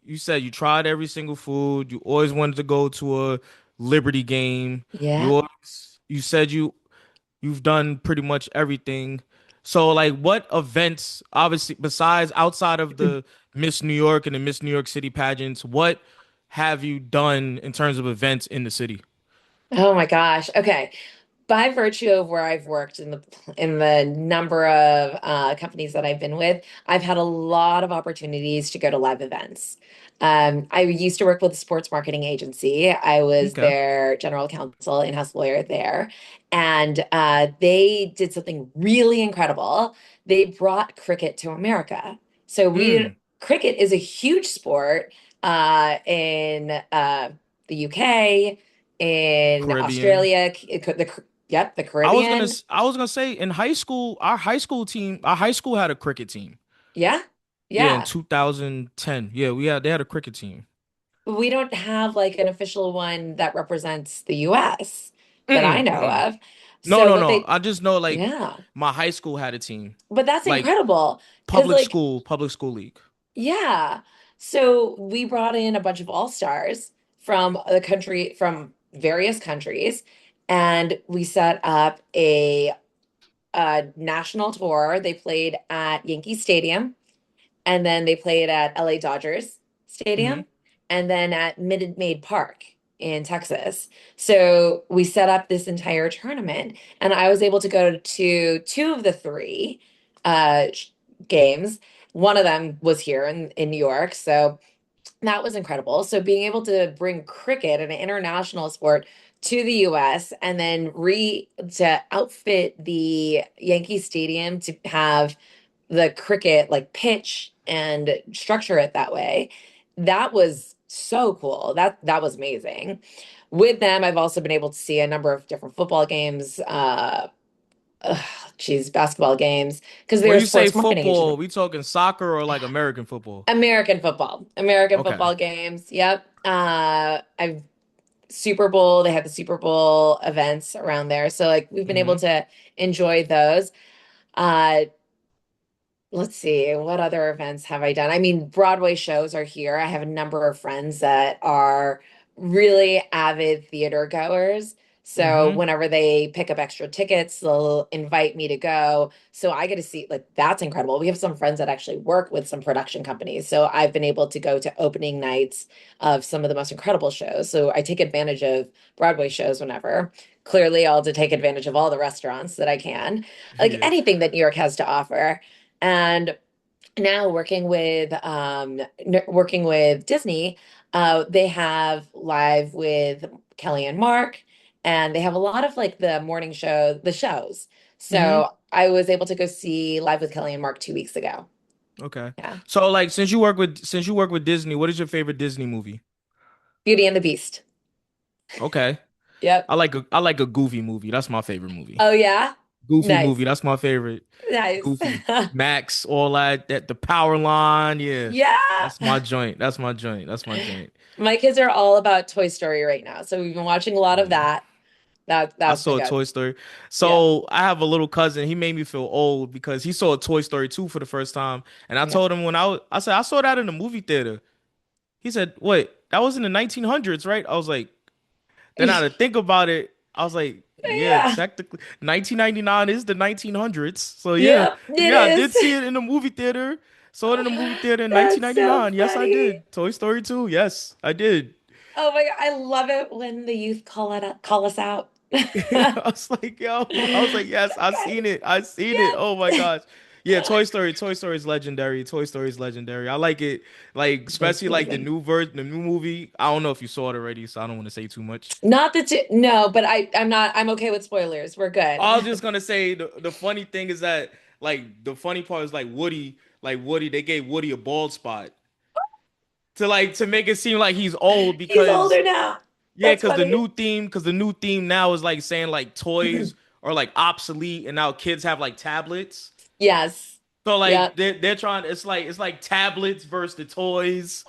you said you tried every single food. You always wanted to go to a Liberty game. Yeah. You said you've done pretty much everything. So like what events, obviously besides outside of the Miss New York and the Miss New York City pageants, what have you done in terms of events in the city? Oh my gosh. Okay. By virtue of where I've worked in the number of companies that I've been with, I've had a lot of opportunities to go to live events. I used to work with a sports marketing agency. I was Okay. their general counsel, in-house lawyer there, and they did something really incredible. They brought cricket to America. So we Mm, cricket is a huge sport in the UK, in Caribbean. Australia, yep, the Caribbean. I was gonna say in high school, our high school had a cricket team. Yeah. Yeah, in Yeah. 2010. Yeah, they had a cricket team. We don't have like an official one that represents the US that I Mm-mm, know mm-mm. of. No, So no, what no. they, I just know like yeah. my high school had a team, But that's like incredible because like, public school league. yeah. So we brought in a bunch of all-stars from the country, from various countries, and we set up a national tour. They played at Yankee Stadium. And then they played at LA Dodgers Hmm. Stadium and then at Minute Maid Park in Texas. So we set up this entire tournament, and I was able to go to two of the three uh, games. One of them was here in New York. So that was incredible. So being able to bring cricket, an international sport, to the US and then re to outfit the Yankee Stadium to have the cricket like pitch and structure it that way. That was so cool. That was amazing. With them, I've also been able to see a number of different football games, ugh, geez, basketball games, because they're When a you say sports marketing football, agency. we talking soccer or like American football? American Okay. football games. Yep. I've Super Bowl, they had the Super Bowl events around there. So like we've been able Hmm. to enjoy those. Uh Let's see, what other events have I done? I mean, Broadway shows are here. I have a number of friends that are really avid theater goers. So Hmm. whenever they pick up extra tickets, they'll invite me to go. So I get to see, like, that's incredible. We have some friends that actually work with some production companies. So I've been able to go to opening nights of some of the most incredible shows. So I take advantage of Broadway shows whenever. Clearly, I'll to take advantage of all the restaurants that I can, like Yeah. anything that New York has to offer. And now working with Disney, they have live with Kelly and Mark, and they have a lot of like the morning show, the shows. Hmm. So I was able to go see Live with Kelly and Mark 2 weeks ago. Okay. Yeah. So like since you work with Disney, what is your favorite Disney movie? Beauty and the Beast. Okay. Yep. I like a goofy movie. That's my favorite movie. Oh yeah. Goofy movie. Nice. That's my favorite. Nice. Goofy. Max, all that the power line. Yeah. Yeah. That's my joint. That's my joint. That's my joint. My kids are all about Toy Story right now. So we've been watching a lot of Yeah. that. That I was pretty saw a good. Toy Story. Yeah. So I have a little cousin. He made me feel old because he saw a Toy Story 2 for the first time. And I Yeah. told him I said, I saw that in the movie theater. He said, wait, that was in the 1900s, right? I was like, then I had to think about it. I was like, yeah, Yeah. technically 1999 is the 1900s. So yeah, Yep, it yeah, I did is. see it in the movie theater. Saw it in the movie theater in That's so 1999. Yes, I funny. did. Toy Story 2. Yes, I did. Oh my God. I love it when the youth call us out. I was like, yo, I was like, yes, I seen Guys, it. I seen it. Oh my yes. gosh. Yeah, Toy Story. Toy Story is legendary. Toy Story is legendary. I like it. Like, It's especially like the amazing. new version, the new movie. I don't know if you saw it already, so I don't want to say too much. Not that you, no, but I'm not, I'm okay with spoilers. We're I was good. just gonna say the funny thing is that like the funny part is like Woody, they gave Woody a bald spot to make it seem like he's old He's because older now. yeah, That's funny. because the new theme now is like saying like toys are like obsolete and now kids have like tablets. Yes. So like Yep. they're trying it's like tablets versus the toys.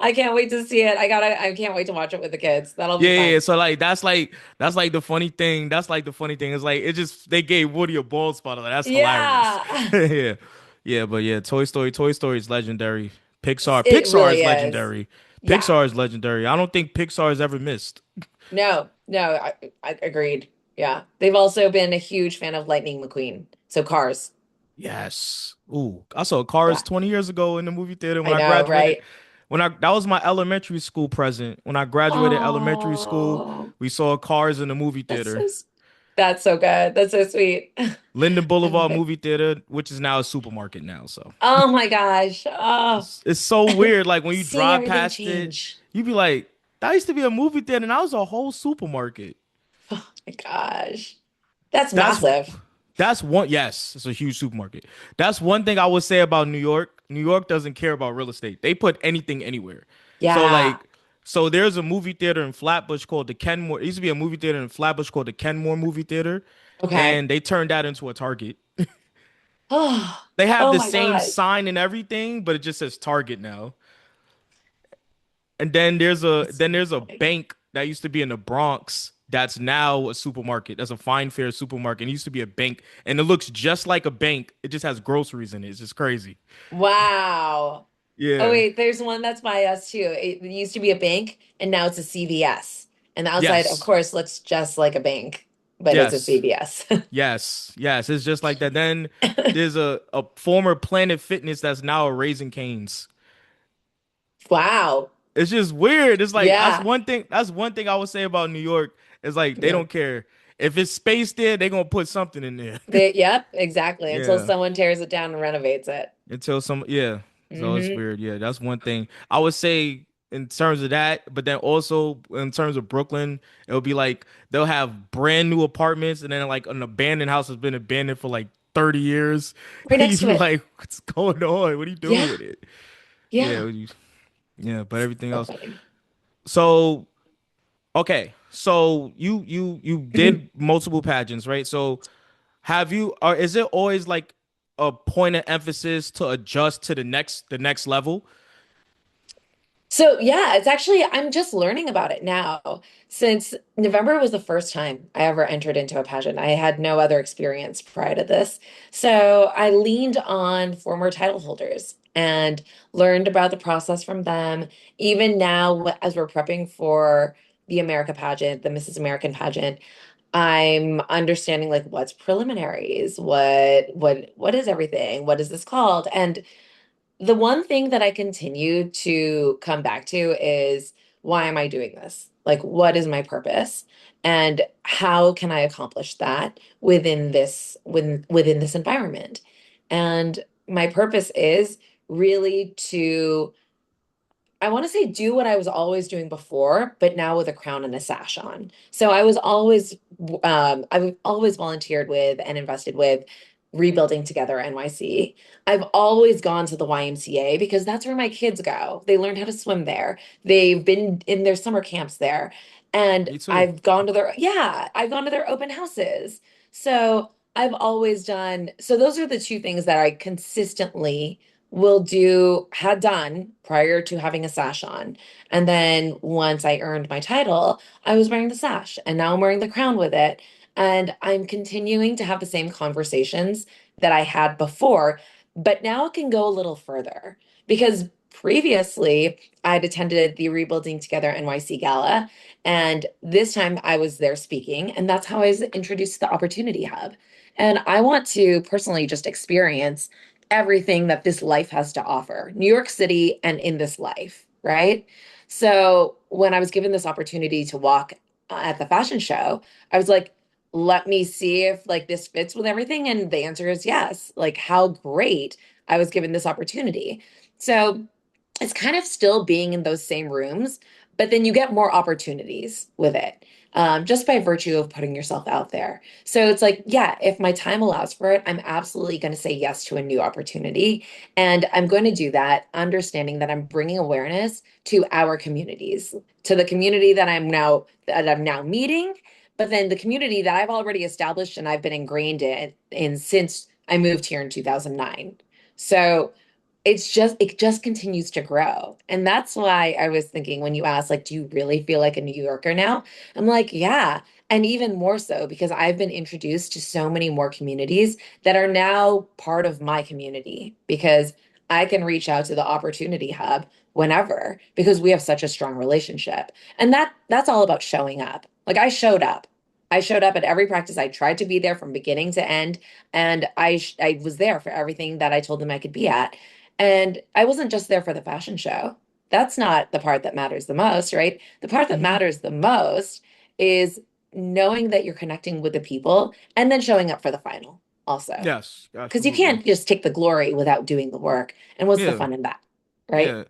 I can't wait to see it. I can't wait to watch it with the kids. That'll be Yeah, yeah, yeah. fun. So like that's like the funny thing. That's like the funny thing. It's like it just they gave Woody a bald spot. Like, that's hilarious. Yeah. Yeah. Yeah, but yeah, Toy Story is legendary. It Pixar is really is. legendary. Yeah. Pixar is legendary. I don't think Pixar has ever missed. No, no, I agreed. Yeah. They've also been a huge fan of Lightning McQueen. So Cars. Yes. Ooh, I saw Cars Yeah. 20 years ago in the movie theater when I I know, graduated. right? That was my elementary school present. When I graduated elementary school, Oh, we saw Cars in the movie that's so theater. that's so good. That's so sweet. Linden I love Boulevard it. movie theater, which is now a supermarket now. So Oh my gosh. Oh, it's so weird. Like when you seeing drive everything past it, change. you be like, that used to be a movie theater, and that was a whole supermarket. Oh my gosh. That's That's massive. that's one. Yes, it's a huge supermarket. That's one thing I would say about New York. New York doesn't care about real estate. They put anything anywhere. So Yeah. like, so there's a movie theater in Flatbush called the Kenmore. It used to be a movie theater in Flatbush called the Kenmore Movie Theater, Okay. and they turned that into a Target. Oh, They have oh the my same gosh. sign and everything, but it just says Target now. And That's then there's a funny. bank that used to be in the Bronx that's now a supermarket. That's a fine fair supermarket. It used to be a bank and it looks just like a bank. It just has groceries in it. It's just crazy. Wow. Oh Yeah. wait, there's one that's by us too. It used to be a bank and now it's a CVS. And the outside, of Yes. course, looks just like a bank, but it's a Yes. CVS. Yes. Yes. It's just like that. Then there's a former Planet Fitness that's now a Raising Cane's. Wow. It's just weird. It's like Yeah. that's one thing I would say about New York. Is like they Yeah. don't care. If it's space there, they're gonna put something in there. Yep, exactly. Until Yeah. someone tears it down and renovates it. Until some, yeah. So it's Hmm. weird. Yeah, that's one thing I would say in terms of that. But then also in terms of Brooklyn, it'll be like they'll have brand new apartments, and then like an abandoned house has been abandoned for like 30 years. Right You next to be it. like, what's going on? What are you doing Yeah. with it? Yeah, Yeah. yeah. But everything So else. funny. So okay, so you Mhm. did multiple pageants, right? So have you, or is it always like a point of emphasis to adjust to the next level? So yeah, it's actually I'm just learning about it now. Since November was the first time I ever entered into a pageant. I had no other experience prior to this. So I leaned on former title holders and learned about the process from them. Even now, as we're prepping for the America pageant, the Mrs. American pageant, I'm understanding like what's preliminaries, what is everything, what is this called? And the one thing that I continue to come back to is why am I doing this? Like, what is my purpose? And how can I accomplish that within this environment? And my purpose is really to I want to say do what I was always doing before, but now with a crown and a sash on. So I've always volunteered with and invested with Rebuilding Together NYC. I've always gone to the YMCA because that's where my kids go. They learn how to swim there. They've been in their summer camps there. And Me too. I've gone to their open houses. So I've always done, so those are the two things that I consistently had done prior to having a sash on. And then once I earned my title, I was wearing the sash and now I'm wearing the crown with it. And I'm continuing to have the same conversations that I had before, but now it can go a little further because previously I'd attended the Rebuilding Together NYC Gala. And this time I was there speaking, and that's how I was introduced to the Opportunity Hub. And I want to personally just experience everything that this life has to offer, New York City and in this life, right? So when I was given this opportunity to walk at the fashion show, I was like, let me see if like this fits with everything. And the answer is yes. Like how great I was given this opportunity. So it's kind of still being in those same rooms, but then you get more opportunities with it, just by virtue of putting yourself out there. So it's like, yeah, if my time allows for it, I'm absolutely going to say yes to a new opportunity. And I'm going to do that, understanding that I'm bringing awareness to our communities, to the community that I'm now meeting, but then the community that I've already established and I've been ingrained in since I moved here in 2009. So it just continues to grow. And that's why I was thinking when you asked, like, do you really feel like a New Yorker now? I'm like, yeah. And even more so because I've been introduced to so many more communities that are now part of my community because I can reach out to the Opportunity Hub whenever because we have such a strong relationship. And that's all about showing up. Like I showed up. I showed up at every practice. I tried to be there from beginning to end, and I was there for everything that I told them I could be at. And I wasn't just there for the fashion show. That's not the part that matters the most, right? The part that Hmm. matters the most is knowing that you're connecting with the people and then showing up for the final also. Yes, Because you absolutely. can't just take the glory without doing the work. And what's the Yeah. fun in that, right? Yeah.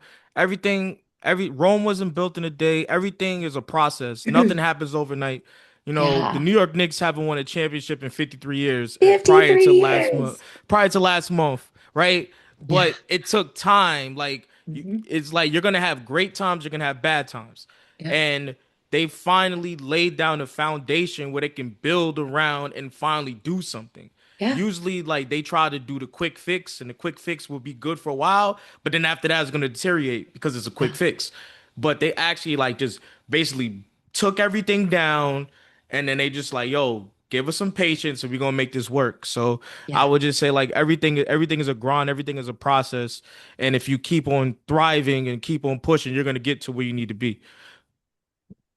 Every Rome wasn't built in a day. Everything is a process. Nothing happens overnight. The Yeah. New York Knicks haven't won a championship in 53 years $53 years. prior to last month, right? Yeah. But it took time. Hmm. It's like you're gonna have great times, you're gonna have bad times. Yeah. And they finally laid down a foundation where they can build around and finally do something. Yeah. Usually, like they try to do the quick fix, and the quick fix will be good for a while, but then after that, it's gonna deteriorate because it's a quick Yeah. fix. But they actually like just basically took everything down, and then they just like, yo, give us some patience, and we're gonna make this work. So I Yeah. would just say like everything is a grind, everything is a process, and if you keep on thriving and keep on pushing, you're gonna get to where you need to be.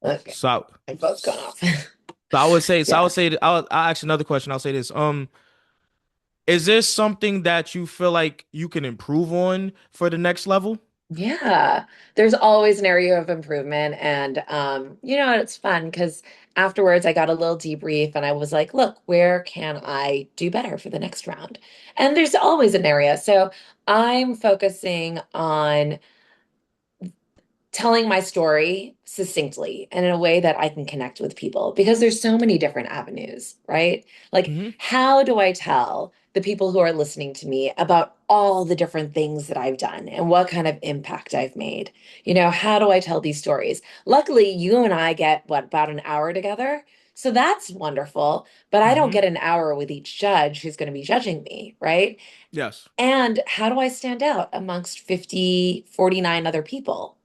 Okay. So, My phone's going off. I Yeah. would say, I'll ask you another question. I'll say this. Is there something that you feel like you can improve on for the next level? Yeah, there's always an area of improvement. And it's fun because afterwards I got a little debrief and I was like, look, where can I do better for the next round? And there's always an area. So I'm focusing on telling my story succinctly and in a way that I can connect with people because there's so many different avenues, right? Like, Hmm. how do I tell the people who are listening to me about all the different things that I've done and what kind of impact I've made? How do I tell these stories? Luckily, you and I get about an hour together. So that's wonderful. But I don't Hmm. get an hour with each judge who's going to be judging me, right? Yes. And how do I stand out amongst 49 other people?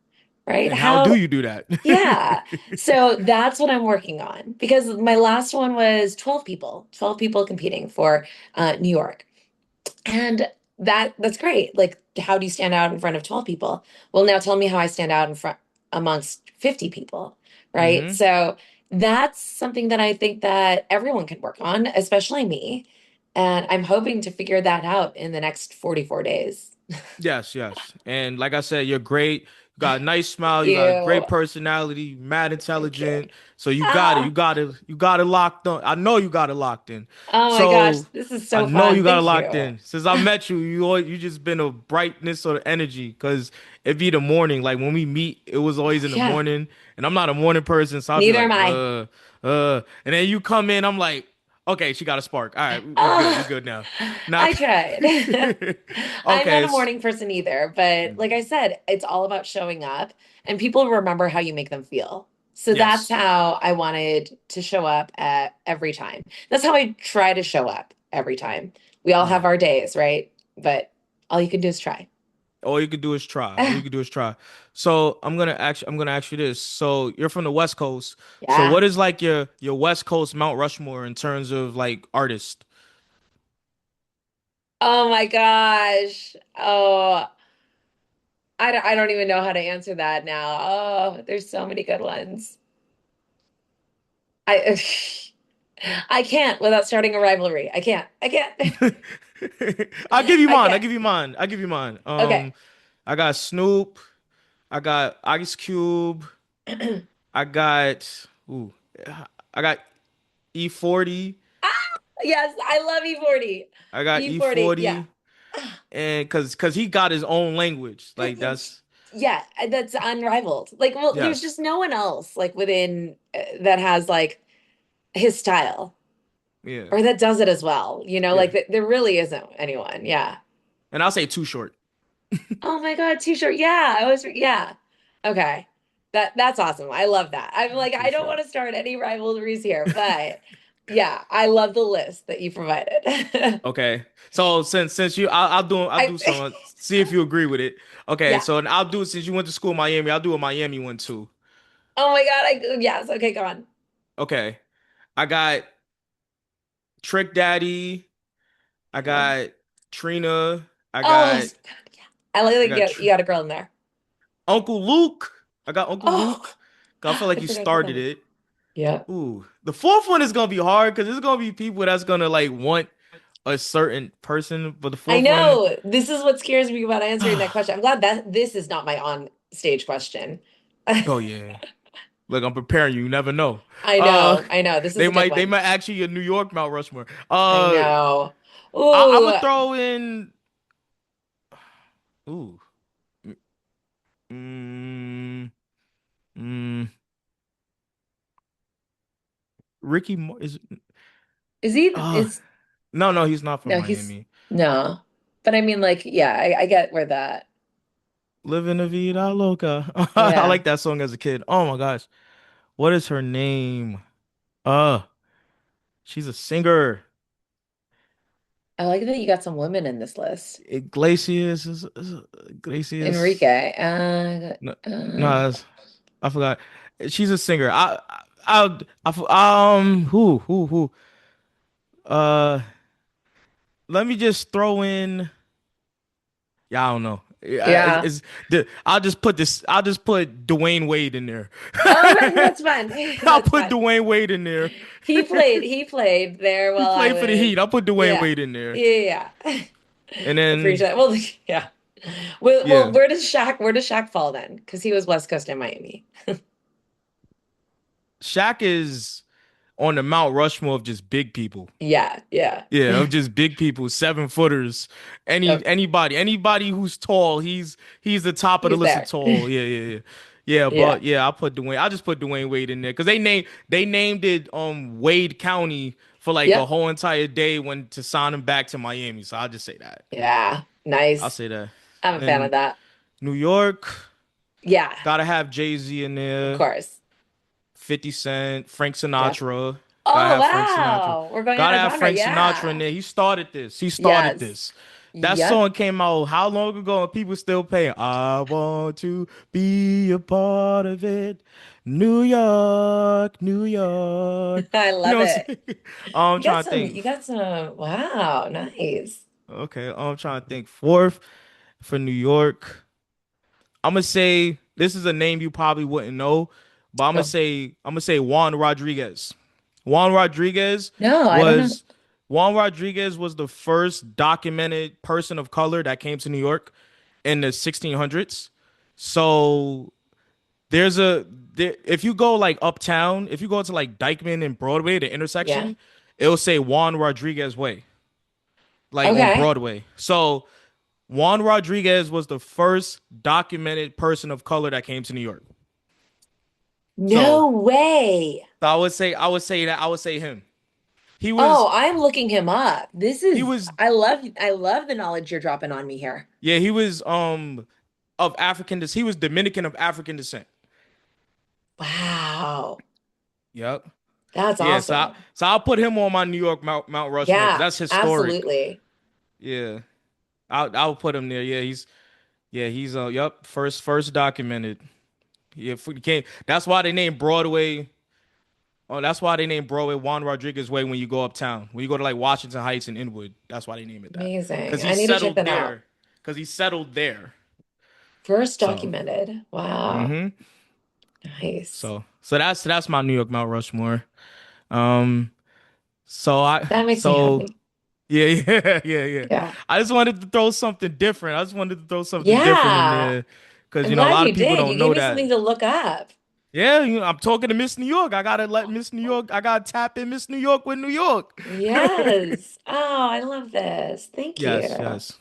Right? And how do How, you do that? yeah. So that's what I'm working on because my last one was 12 people competing for New York. And that's great. Like, how do you stand out in front of 12 people? Well, now tell me how I stand out in front amongst 50 people, right? Hmm. So that's something that I think that everyone can work on, especially me. And I'm hoping to figure that out in the next 44 days. Yes, yes. And like I said, you're great. You got a nice smile. You got a You, great personality, mad thank you. intelligent. So you got it. Ah. You got it locked on. I know you got it locked in. Oh my gosh, So this is I so know you fun. got it Thank locked you. in. Since I met you, you just been a brightness or energy. Cause it be the morning. Like when we meet, it was always in the Yeah, morning. And I'm not a morning person, so I'll be neither like, am I. And then you come in, I'm like, okay, she got a spark. All right, we good. We Oh, good now. Not I tried. I'm not okay. a morning person either, but like I said, it's all about showing up and people remember how you make them feel. So that's Yes. how I wanted to show up at every time. That's how I try to show up every time. We all have Yeah. our days, right? But All you can do is try. All you could do is try. All you could do is try. So I'm gonna ask you this. So you're from the West Coast. So Yeah. what is like your West Coast Mount Rushmore in terms of like artists? Oh my gosh. Oh, I don't even know how to answer that now. Oh, there's so many good ones. I I can't without starting a rivalry. I can't. I can't. I'll give you I mine. I'll can't. give you mine. I'll give you mine. Okay. I got Snoop. I got Ice Cube. I got ooh, I got E40. Yes, I love E40. I got E40. Yeah. E40, and cause he got his own language. Like It's- that's Yeah, that's unrivaled. Like, well, there's yes, just no one else like within that has like his style yeah, or that does it as well. yeah. Like there really isn't anyone. Yeah. And I'll say Too Short. Oh my God, t-shirt. Yeah, yeah. Okay. That's awesome. I love that. I'm like, Too I don't want Short. to start any rivalries here, but yeah, I love the list that you provided. Okay. So since you, I'll do I some. See if you agree with it. Okay. yeah. So and I'll do it since you went to school in Miami. I'll do a Miami one too. Oh my God, I yes, okay, go on. Okay. I got Trick Daddy. I Yeah. got Trina. I Oh, got that's good. Yeah. I like that I got you got a girl in there. Uncle Luke. I got Uncle Oh, Luke. I feel like I you forgot about started him. it. Yeah. Ooh, the fourth one is gonna be hard because it's gonna be people that's gonna like want a certain person. But the I fourth one, know. This is what scares me about answering that question. I'm glad that this is not my on stage question. oh yeah. Look, I'm preparing you. You never know. I Uh, know. I know. This is they a good might they one. might actually a New York Mount Rushmore. I know. I Ooh, would throw in. Ooh, mm, mm, is. is he Uh, is no, he's not from no, he's Miami. no. But I mean like, yeah, I get where that. Living la vida loca. I Yeah. like that song as a kid. Oh my gosh, what is her name? Uh, she's a singer. I like that you got some women in this list. Iglesias Iglesias. Enrique. No, Uh, no, I forgot. She's a singer. Who? Uh, let me just throw in. Yeah, I don't know. Yeah, yeah. I'll just put this. I'll just put Dwayne Wade in there. Oh, that's fun. I'll That's put fun. Dwayne Wade in there. He played there He while I played for the was Heat. I'll put Dwayne yeah. Wade in there. Yeah, yeah. And Appreciate then that. Well, yeah. Well, yeah, where does Shaq fall then? Because he was West Coast and Miami. Shaq is on the Mount Rushmore of just big people. Yeah, yeah. Yeah, of just big people, 7 footers. Yep. Anybody who's tall, he's the top of the He's list of there. tall. Yeah. Yeah, Yeah. but yeah, I'll just put Dwayne Wade in there because they named it Wade County for like a Yep. whole entire day when to sign him back to Miami. So I'll just say that. Yeah. I'll Nice. say that. I'm a fan of And that. New York, Yeah, gotta have Jay-Z in of there, course. 50 Cent, Frank Yep. Sinatra. Gotta Oh, have Frank Sinatra. wow. We're going out Gotta of have genre. Frank Sinatra in Yeah. there. He started this. He started Yes. this. That Yep. song came out how long ago and people still paying. I want to be a part of it. New York, New York. I You know love what I'm it. saying? I'm You got trying to some, think. you got some, wow, nice. Okay, I'm trying to think. Fourth for New York. I'm gonna say this is a name you probably wouldn't know, but Go. I'm gonna say Juan Rodriguez. Juan Rodriguez No, I don't know. was Juan Rodriguez was the first documented person of color that came to New York in the 1600s. So if you go like uptown, if you go to like Dykeman and Broadway, the Yeah. intersection, it'll say Juan Rodriguez Way, like on Okay. Broadway. So Juan Rodriguez was the first documented person of color that came to New York. So, No way. so I would say him. He was Oh, I'm looking him up. he was I love the knowledge you're dropping on me here. yeah, he was of he was Dominican of African descent. Wow. Yep. That's Yeah, awesome. so I'll put him on my New York Mount Rushmore because Yeah, that's historic. absolutely. Yeah. I'll put him there. He's yep, first documented. Yeah, he came. That's why they named Broadway. Oh, that's why they named Broadway Juan Rodriguez Way when you go uptown. When you go to like Washington Heights and Inwood, that's why they name it that. Amazing. Because I he need to check settled that out. there. Because he settled there. First So, documented. Wow. mm-hmm. Nice. So that's my New York Mount Rushmore. Um, so I That makes me so happy. yeah, yeah. Yeah. I just wanted to throw something different. I just wanted to throw something different in Yeah. there because I'm a glad lot you of people did. You don't gave know me that. something to look up. Yeah, I'm talking to Miss New York. I gotta let Miss New York. I gotta tap in Miss New York with New York. Yes. Oh, I love this. Thank Yes, you. yes.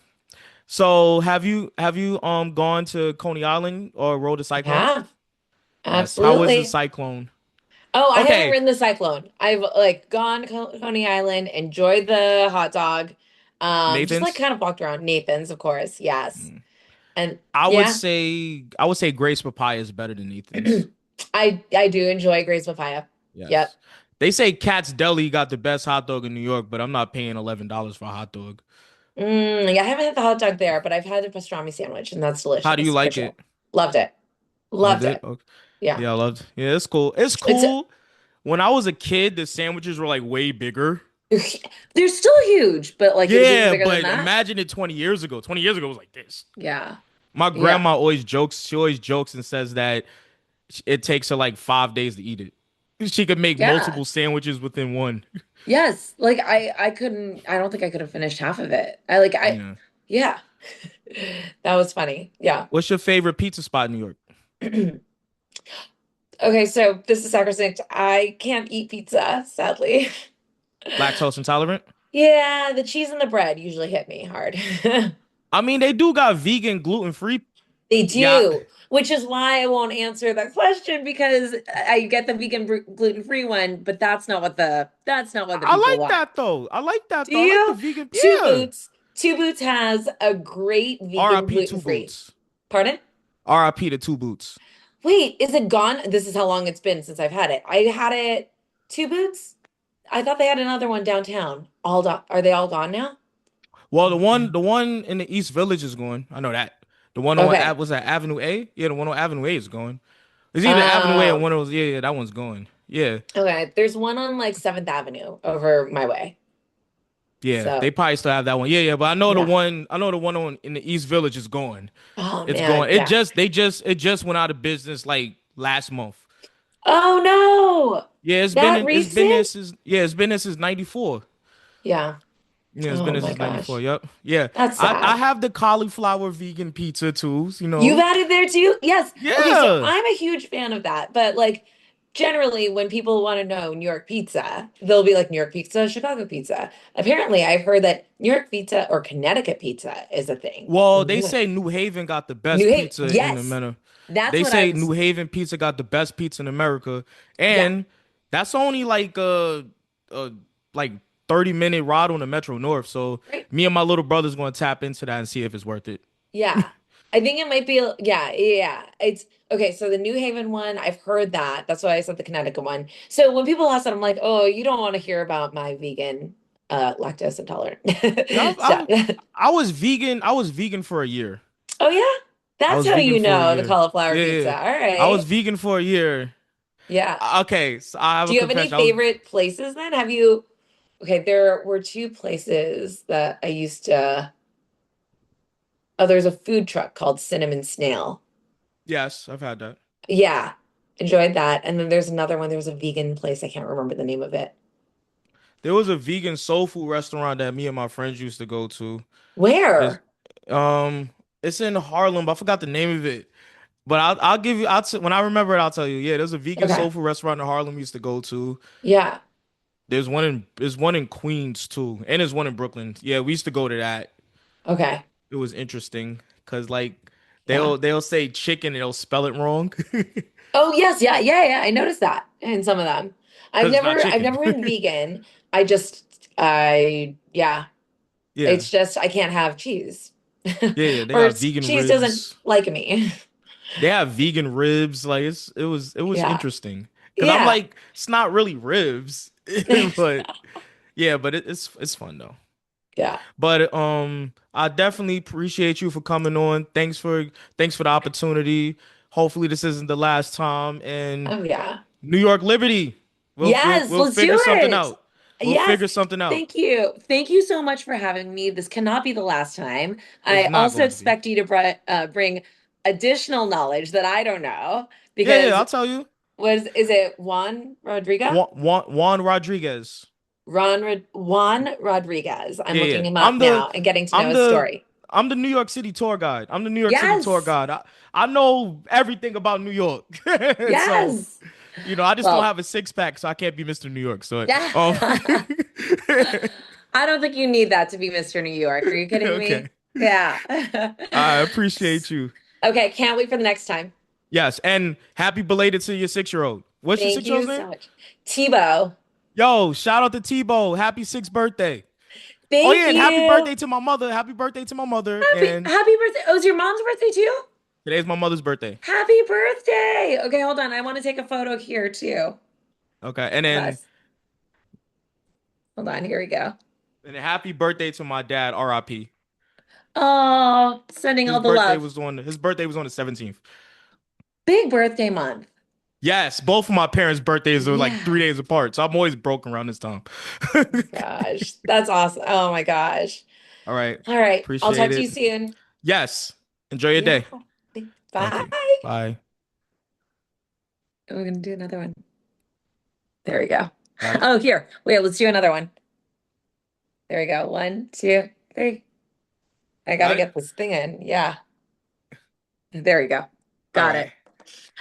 So have you gone to Coney Island or rode a I cyclone? have. Yes. How is the Absolutely. cyclone? Oh, I haven't Okay, ridden the Cyclone. I've like gone to Coney Island, enjoyed the hot dog. Just like Nathan's. kind of walked around. Nathan's, of course. Yes. Mm. And I would yeah, say I would say Grace Papaya is better than Nathan's. I do enjoy Gray's Papaya. Yes. Yep. They say Cat's Deli got the best hot dog in New York, but I'm not paying $11 for a hot dog. Yeah, I haven't had the hot dog there, but I've had the pastrami sandwich, and that's How do you delicious for like sure. it? Loved it. Loved Loved it? it. Okay. Yeah. Yeah, I loved. Yeah, it's cool. It's It's cool. When I was a kid, the sandwiches were like way bigger. they're still huge, but like it was even Yeah, bigger than but that. imagine it 20 years ago. 20 years ago it was like this. Yeah. My Yeah. grandma always jokes. She always jokes and says that it takes her like 5 days to eat it. She could make Yeah. multiple sandwiches within one. Yes. Like I couldn't I don't think I could have finished half of it. Yeah. Yeah. That was funny. Yeah. What's your favorite pizza spot in New York? Okay, so this is sacrosanct. I can't eat pizza, sadly. Lactose intolerant? Yeah, the cheese and the bread usually hit me hard. I mean, they do got vegan, gluten-free. They Yeah, do, which is why I won't answer that question because I get the vegan gluten-free one, but that's not what the I people like want. that though. I like that Do though. I like the you? vegan. Two Yeah. Boots. Two Boots has a great vegan R.I.P. Two gluten-free. Boots. Pardon? R.I.P. to Two Boots. Wait, is it gone? This is how long it's been since I've had it. I had it Two Boots. I thought they had another one downtown. Are they all gone now? Well, the one in the East Village is going. I know that. The one on Okay. was that Avenue A? Yeah, the one on Avenue A is going. It's either Avenue A or Um, one of those. Yeah, that one's going. Yeah, okay. There's one on like 7th Avenue over my way. yeah. They So, probably still have that one. Yeah, yeah. But I know the yeah. one. I know the one on in the East Village is going. Oh It's man, going. yeah. It just went out of business like last month. Oh no. Yeah, That it's been there recent? since yeah, it's been there since '94. Yeah. Yeah, it's been Oh there my since '94. gosh. Yep. Yeah. That's I sad. have the cauliflower vegan pizza too, you You've know. added there too? Yes. Okay, so Yeah. I'm a huge fan of that, but like generally when people want to know New York pizza, they'll be like New York pizza, Chicago pizza. Apparently, I've heard that New York pizza or Connecticut pizza is a thing. Well, And they you know, say New Haven got the New best Haven, pizza in yes. America. That's They what I say New was. Haven pizza got the best pizza in America, Yeah, and that's only like a like 30-minute ride on the Metro North. So right. me and my little brother's going to tap into that and see if it's worth it. Yeah. I think it might be, yeah, yeah. It's okay. So the New Haven one, I've heard that. That's why I said the Connecticut one. So when people ask that, I'm like, oh, you don't want to hear about my vegan, lactose intolerant Yeah, stuff. I was vegan for a year. Oh, yeah. I That's was how vegan you for a know the year. cauliflower Yeah, yeah. pizza. All I was right. vegan for a year. Yeah. Okay, so I have Do a you have any confession. I was favorite places then? Okay, there were two places that I used to, oh, there's a food truck called Cinnamon Snail. yes, I've had that. Yeah, enjoyed that. And then there's another one. There's a vegan place. I can't remember the name of it. There was a vegan soul food restaurant that me and my friends used to go to. It's Where? um it's in Harlem, but I forgot the name of it. But I'll give you when I remember it, I'll tell you. Yeah, there's a vegan Okay. soul food restaurant in Harlem we used to go to. Yeah. There's one in Queens too, and there's one in Brooklyn. Yeah, we used to go to that. Okay. It was interesting because like Yeah. they'll say chicken and they'll spell it wrong Oh, yes. Yeah. Yeah. Yeah. I noticed that in some of them. because it's not I've chicken. never been vegan. Yeah. Yeah. It's just, I can't have cheese. Yeah, they Or got vegan cheese doesn't ribs. like me. They have vegan ribs. Like it was Yeah. interesting because I'm Yeah. like it's not really ribs, but yeah, but it's fun though. Yeah. But I definitely appreciate you for coming on. Thanks for the opportunity. Hopefully this isn't the last time. And Oh, yeah. New York Liberty. Yes, We'll let's do figure something it. out. We'll Yes. figure something out. Thank you. Thank you so much for having me. This cannot be the last time. It's I not also going to be. expect you to bring additional knowledge that I don't know Yeah, yeah, because I'll tell you. was is it Juan Rodriguez? Juan Rodriguez. Juan Rodriguez. I'm Yeah, looking yeah. him up now and getting to know I'm his the story. I'm the New York City tour guide. I'm the New York City tour Yes. guide. I know everything about New York. So, Yes. I just don't Well, have a six pack, so I can't be Mr. New York. So, yeah. I don't think you need that to be Mr. New York. Are you kidding me? okay. Yeah. I appreciate you. Okay, can't wait for the next time. Yes, and happy belated to your 6-year-old. What's your Thank 6-year-old's you name? so much. Tebow, Yo, shout out to Tebow. Happy sixth birthday. Oh thank yeah, and happy you. birthday to my mother. Happy birthday to my mother. And Happy birthday. Oh, it's your mom's birthday too? today's my mother's birthday. Happy birthday. Okay, hold on. I want to take a photo here too Okay, and of then us. Hold on, here we go. happy birthday to my dad, RIP. Oh, sending all the love. His birthday was on the 17th. Big birthday month. Yes, both of my parents' birthdays are like Yeah. 3 days apart, so I'm always broken around this time. Gosh, that's awesome. Oh my gosh. All right, All right. I'll talk appreciate to you it. soon. Yes, enjoy your Yeah. day. Thank you. Bye. Bye. We're gonna do another one. There we go. Got it. Oh, here. Wait, let's do another one. There we go. One, two, three. I gotta Got it. get this thing in. Yeah. There we go. All Got right. it.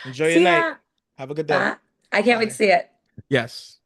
Enjoy your See night. ya. Have a good day. Bye. I can't wait to Bye. see it. Yes.